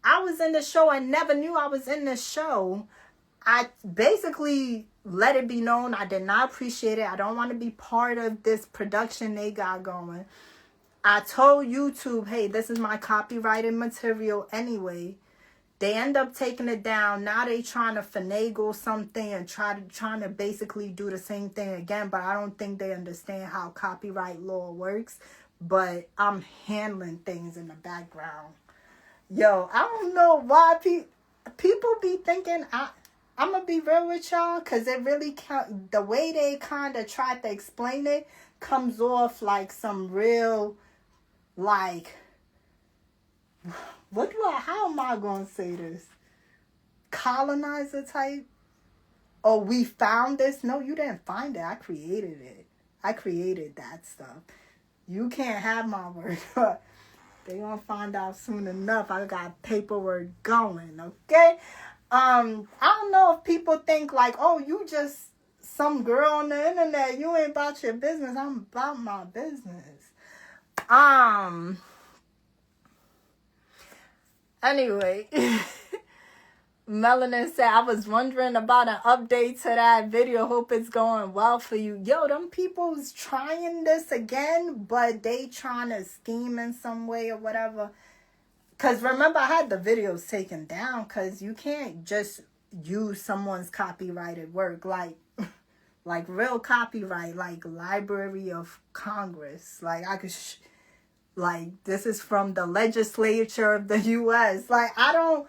I was in the show and never knew I was in the show. I basically let it be known I did not appreciate it. I don't want to be part of this production they got going. I told YouTube, hey, this is my copyrighted material anyway. They end up taking it down. Now they trying to finagle something and trying to basically do the same thing again. But I don't think they understand how copyright law works. But I'm handling things in the background. Yo, I don't know why people be thinking, I'm going to be real with y'all, because it really the way they kind of try to explain it comes off like some real, like, how am I going to say this? Colonizer type? Oh, we found this? No, you didn't find it. I created it. I created that stuff. You can't have my work. They gonna find out soon enough. I got paperwork going, okay? I don't know if people think like, oh, you just some girl on the internet. You ain't about your business. I'm about my business. Anyway, Melanin said, I was wondering about an update to that video. Hope it's going well for you. Yo, them people's trying this again, but they trying to scheme in some way or whatever. Because remember, I had the videos taken down because you can't just use someone's copyrighted work. Like real copyright, like Library of Congress. Like I could... this is from the legislature of the U.S. Like, I don't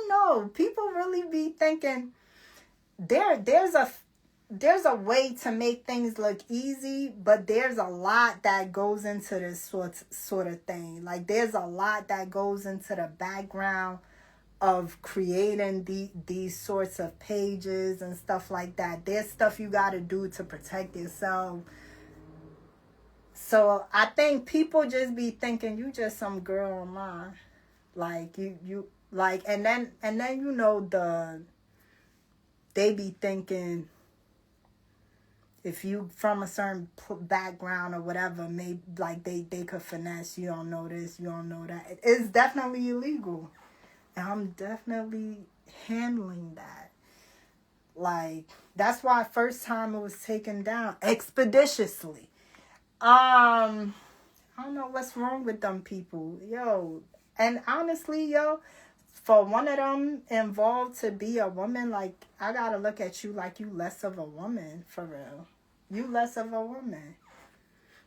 know. People really be thinking there's a way to make things look easy, but there's a lot that goes into this sort of thing. Like, there's a lot that goes into the background of creating these sorts of pages and stuff like that. There's stuff you got to do to protect yourself. So I think people just be thinking you just some girl online. Like you like, and then they be thinking if you from a certain background or whatever, maybe like they could finesse. You don't know this, you don't know that. It's definitely illegal, and I'm definitely handling that. Like, that's why first time it was taken down expeditiously. I don't know what's wrong with them people, yo. And honestly, yo, for one of them involved to be a woman, like, I gotta look at you like you less of a woman, for real. You less of a woman.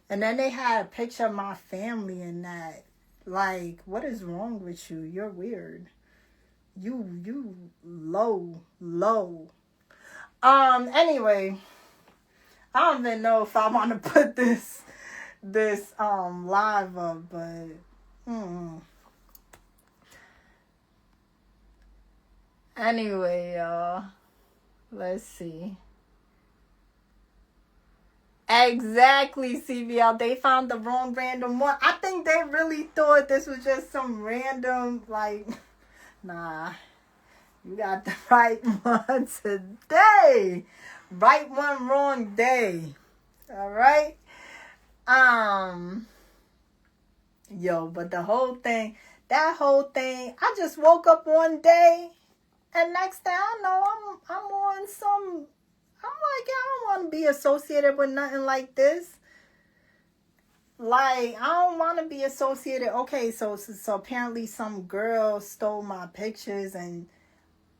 And then they had a picture of my family in that. Like, what is wrong with you? You're weird. You low. Anyway, I don't even know if I want to put this live up, but anyway, y'all, let's see. Exactly, CBL. They found the wrong random one. I think they really thought this was just some random, like, nah. You got the right one today. Right one, wrong day. All right? Yo, but that whole thing, I just woke up one day, and next thing I know, I'm on some... I'm like, I don't want to be associated with nothing like this. Like, I don't want to be associated. Okay, so apparently some girl stole my pictures,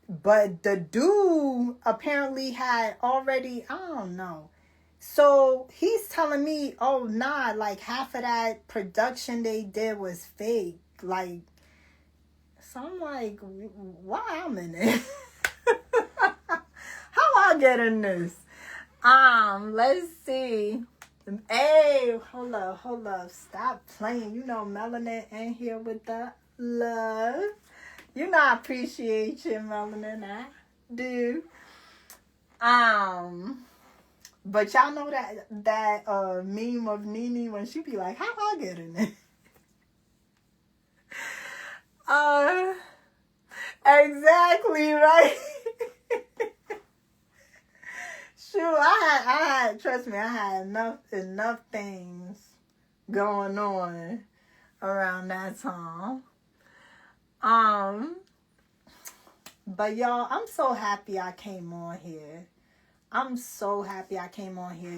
but the dude apparently had already, I don't know. So he's telling me, oh, nah, like half of that production they did was fake. Like, so I'm like, why I'm in it? How I get in this? Let's see. Hey, hold up. Stop playing. You know Melanin in here with the love. You know I appreciate you, Melanin. I do. But y'all know that meme of Nene when she be like, how I get in it? Exactly, right? Shoot, I had, trust me, I had enough things going on around that time. But y'all, I'm so happy I came on here.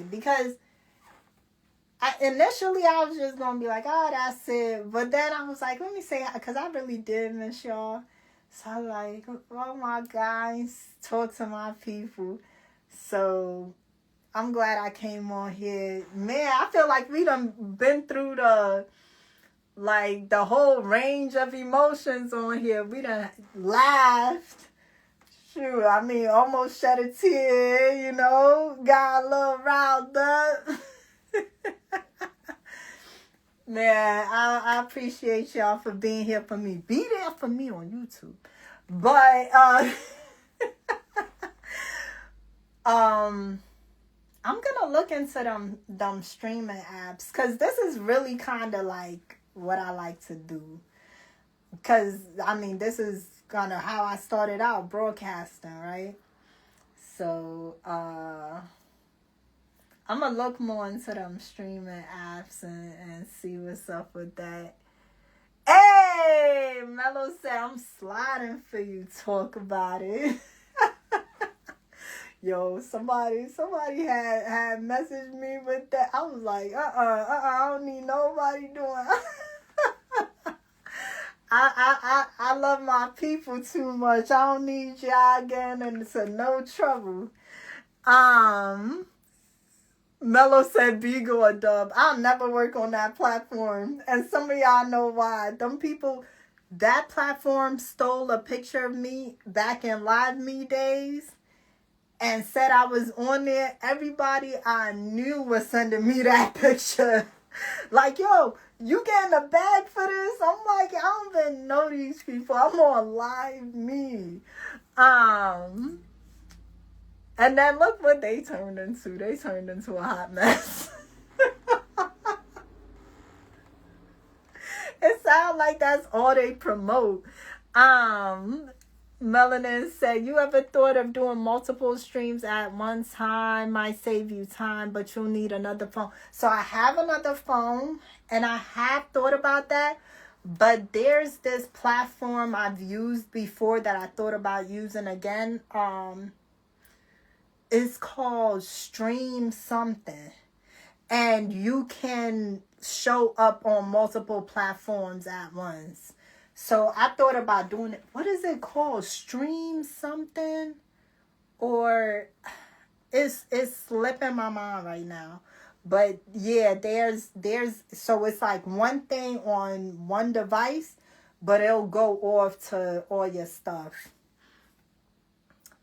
Because initially I was just going to be like, oh, that's it. But then I was like, let me say, because I really did miss y'all. So I was like, oh my guys, talk to my people. So I'm glad I came on here. Man, I feel like we done been through the whole range of emotions on here. We done laughed. Shoot, I mean, almost shed a tear, you know. Got a little riled up. Man, I appreciate y'all for being here for me. Be there for me on YouTube. But, I'm gonna look into them streaming apps, because this is really kind of like what I like to do. Because, I mean, this is kind of how I started out broadcasting, right? So, I'm gonna look more into them streaming apps and see what's up with that. Hey, Mello said, I'm sliding for you. Talk about it. Yo, somebody had messaged me with that. I was like, I don't need nobody doing. I love my people too much. I don't need y'all getting into no trouble. Mello said Beagle or Dub. I'll never work on that platform. And some of y'all know why. Them people, that platform stole a picture of me back in Live Me days and said I was on there. Everybody I knew was sending me that picture. Like, yo, you getting a bag for this? I'm like, I don't even know these people. I'm on Live Me. And then look what they turned into. They turned into a hot mess. It sounds like that's all they promote. Melanin said, you ever thought of doing multiple streams at one time? Might save you time, but you'll need another phone. So I have another phone, and I have thought about that. But there's this platform I've used before that I thought about using again. It's called Stream Something. And you can show up on multiple platforms at once. So I thought about doing it. What is it called? Stream something? Or it's slipping my mind right now. But yeah, there's so it's like one thing on one device, but it'll go off to all your stuff.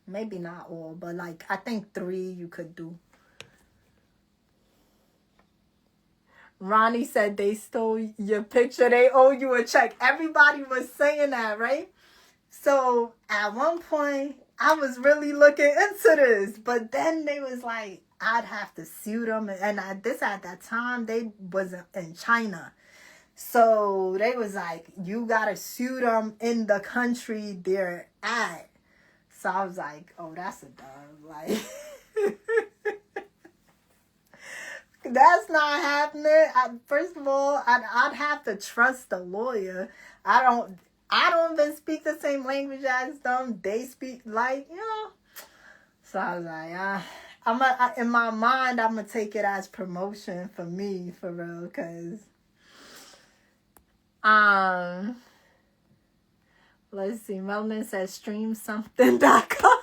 Maybe not all, but like I think 3 you could do. Ronnie said they stole your picture. They owe you a check. Everybody was saying that, right? So at one point, I was really looking into this. But then they was like, I'd have to sue them. And at that time, they wasn't in China. So they was like, you got to sue them in the country they're at. So I was like, oh, that's a dub. Like... That's not happening. First of all, I'd have to trust the lawyer. I don't even speak the same language as them. They speak like, So I was like, in my mind, I'm gonna take it as promotion for me, for real, cause let's see. Melvin says streamsomething.com.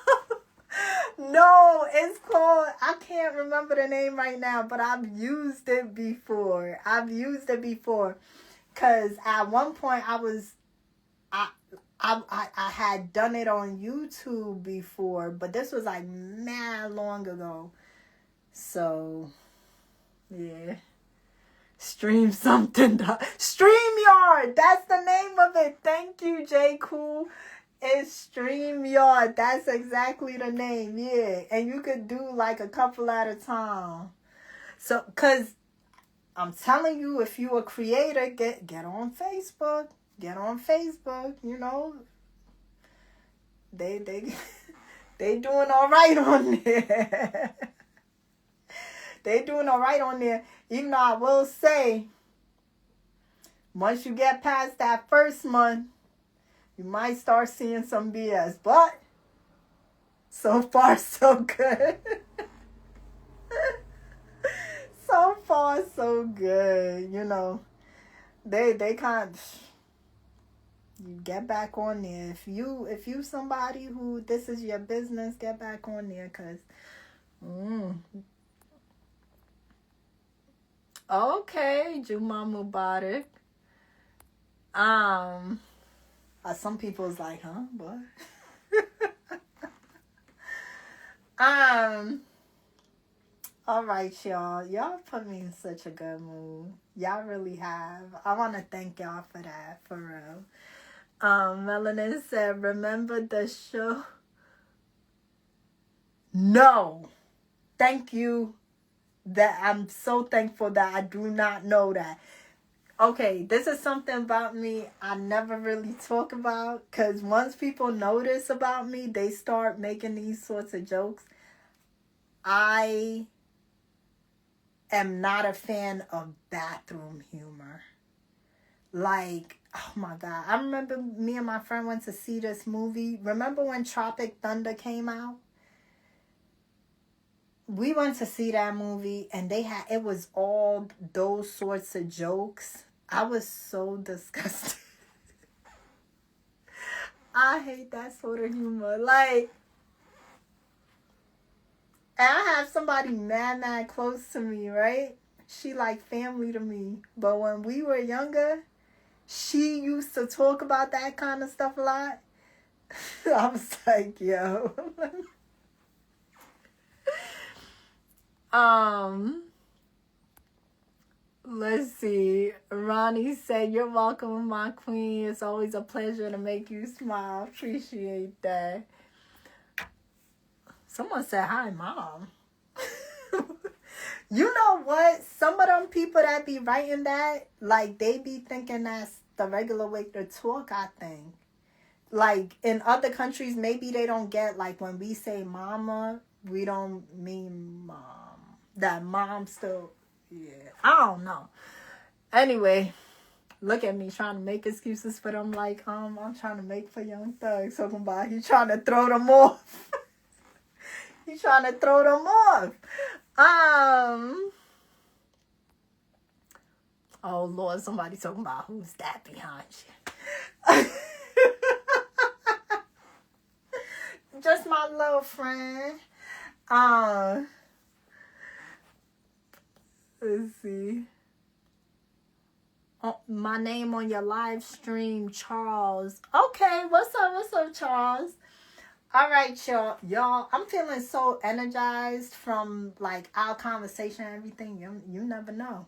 No, it's called, I can't remember the name right now, but I've used it before. Because at one point I had done it on YouTube before, but this was like mad long ago. So, yeah. Stream something. StreamYard. That's the name of it. Thank you, J. Cool. It's StreamYard. That's exactly the name. Yeah. And you could do like a couple at a time. So, because I'm telling you, if you a creator, get on Facebook. Get on Facebook, They doing all right on there. They doing all right on there. Even though I will say, once you get past that first month, you might start seeing some BS. But so far, so good. So far, so good. They can't. You get back on there. If you somebody who this is your business, get back on there, cause. Okay, Juma Mubarak. Some people's like, huh, what? All right, y'all. Y'all put me in such a good mood. Y'all really have. I want to thank y'all for that, for real. Melanin said, remember the show? No. Thank you. That I'm so thankful that I do not know that. Okay, this is something about me I never really talk about, because once people notice about me, they start making these sorts of jokes. I am not a fan of bathroom humor. Like, oh my God. I remember me and my friend went to see this movie. Remember when Tropic Thunder came out? We went to see that movie and it was all those sorts of jokes. I was so disgusted. I hate that sort of humor. Like, and I have somebody mad close to me, right? She like family to me. But when we were younger, she used to talk about that kind of stuff a lot. I was like, yo. Let's see. Ronnie said, you're welcome, my queen. It's always a pleasure to make you smile. Appreciate that. Someone said, hi, Mom. You know what? Some of them people that be writing that, like, they be thinking that's the regular way to talk, I think. Like, in other countries, maybe they don't get, like, when we say mama, we don't mean mom. That mom still, yeah. I don't know. Anyway, look at me trying to make excuses for them, like, I'm trying to make for Young Thug. Talking about he trying to throw them off. He's trying to throw them off. Oh, Lord, somebody talking about who's that behind you. Just my little friend. Let's see. Oh, my name on your live stream, Charles. Okay, what's up? What's up, Charles? All right, y'all. I'm feeling so energized from like our conversation and everything. You never know.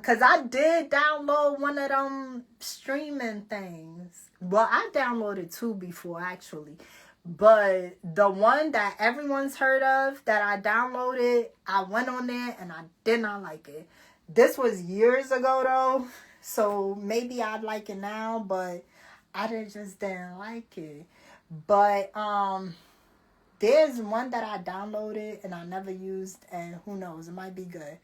Cause I did download one of them streaming things. Well, I downloaded two before actually. But the one that everyone's heard of that I downloaded, I went on there and I did not like it. This was years ago though, so maybe I'd like it now, but I just didn't like it. But there's one that I downloaded and I never used, and who knows, it might be good.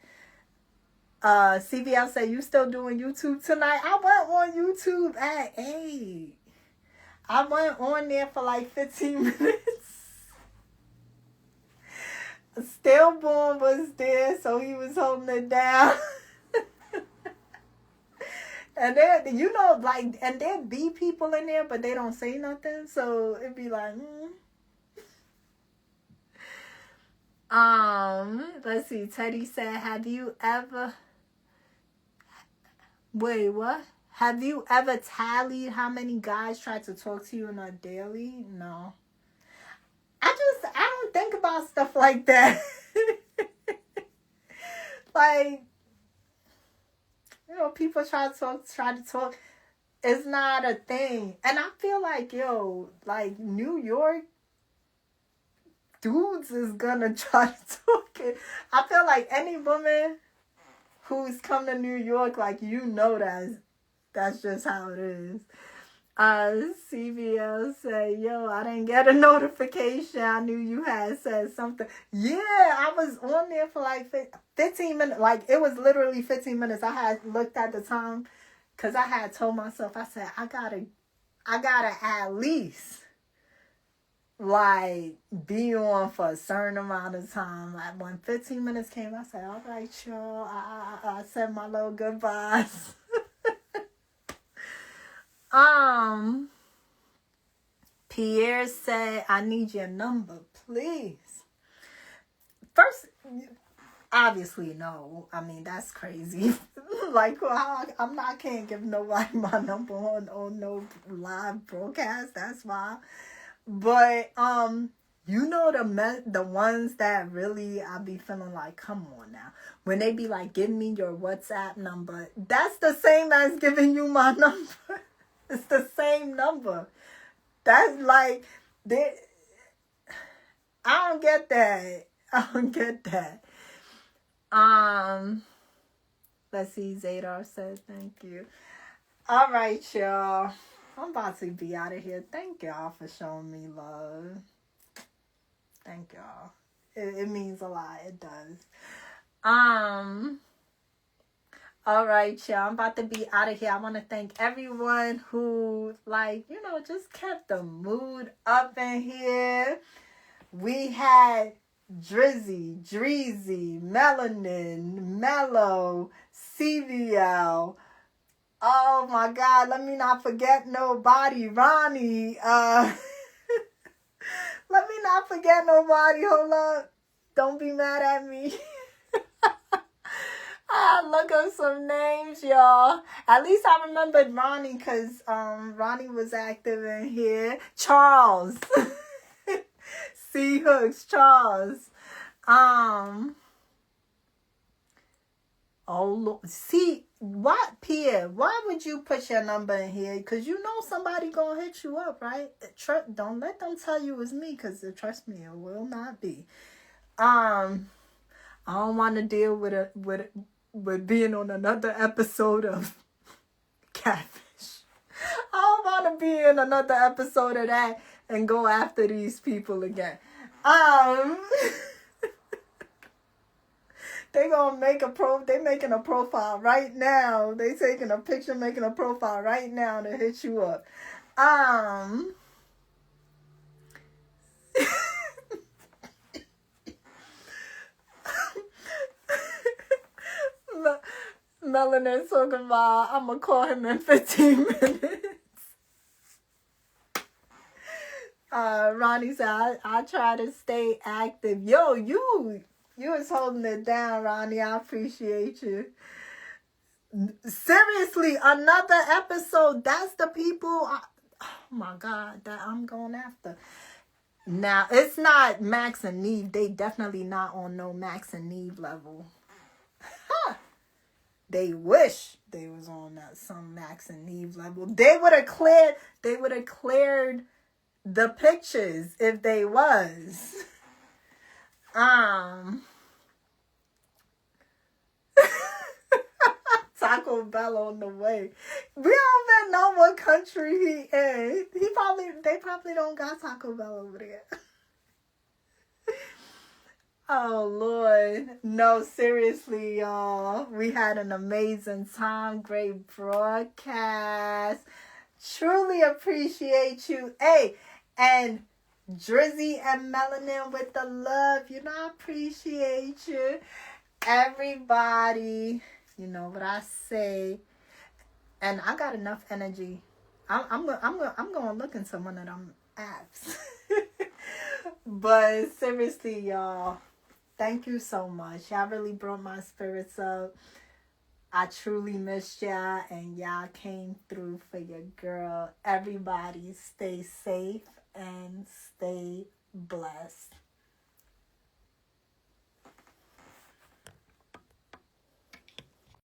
CBL said, you still doing YouTube tonight? I went on YouTube at 8. I went on there for like 15 minutes. Stillborn was there, so he was holding it down. And there, you know, like, and there be people in there, but they don't say nothing, so it'd be like, Let's see. Teddy said, wait, what? Have you ever tallied how many guys try to talk to you in a daily? No. I don't think about stuff like that. Like, you know, people try to talk. It's not a thing. And I feel like, like New York dudes is gonna try to talk it. I feel like any woman who's come to New York, like, that's just how it is. CBL said, I didn't get a notification. I knew you had said something. Yeah, I was on there for like 15 minutes. Like, it was literally 15 minutes. I had looked at the time because I had told myself, I said, I gotta at least like be on for a certain amount of time. Like, when 15 minutes came, I said, all right, y'all. I said my little goodbyes. Pierre said, I need your number, please. First, obviously, no. I mean, that's crazy. Like, I can't give nobody my number on no live broadcast. That's why. But, you know, the ones that really I be feeling like, come on now. When they be like, give me your WhatsApp number. That's the same as giving you my number. It's the same number. That's like, I don't get that. Let's see. Zadar says, thank you. All right, y'all. I'm about to be out of here. Thank y'all for showing me love. Thank y'all. It means a lot. It does. All right, y'all. I'm about to be out of here. I want to thank everyone who, just kept the mood up in here. We had Drizzy, Dreezy, Melanin, Mellow, CVL. Oh, my God. Let me not forget nobody. Ronnie. Let me not forget nobody. Hold up. Don't be mad at me. Look up some names, y'all. At least I remembered Ronnie because Ronnie was active in here. Charles. C Hooks, Charles. Oh, Lord. See, what, Pierre? Why would you put your number in here? Because you know somebody gonna hit you up, right? Don't let them tell you it's me, because trust me, it will not be. I don't want to deal with being on another episode of Catfish. I don't want to be in another episode of that and go after these people again. They gonna they making a profile right now. They taking a picture, making a profile right now to hit you up. Melanin talking about, I'm going to call him in 15 minutes. Ronnie said, I try to stay active. Yo, you was holding it down, Ronnie. I appreciate you. Seriously, another episode. That's the people. Oh my God, that I'm going after. Now, it's not Max and Neve. They definitely not on no Max and Neve level. They wish they was on some Max and Neve level. They would have cleared the pictures if they was. Taco Bell on the way. We don't even know what country he in. They probably don't got Taco Bell over there. Oh, Lord. No, seriously, y'all. We had an amazing time. Great broadcast. Truly appreciate you. Hey, and Drizzy and Melanin with the love. I appreciate you. Everybody, you know what I say. And I got enough energy. I'm going to look into one of them apps. But seriously, y'all. Thank you so much. Y'all really brought my spirits up. I truly missed y'all, and y'all came through for your girl. Everybody stay safe and stay blessed.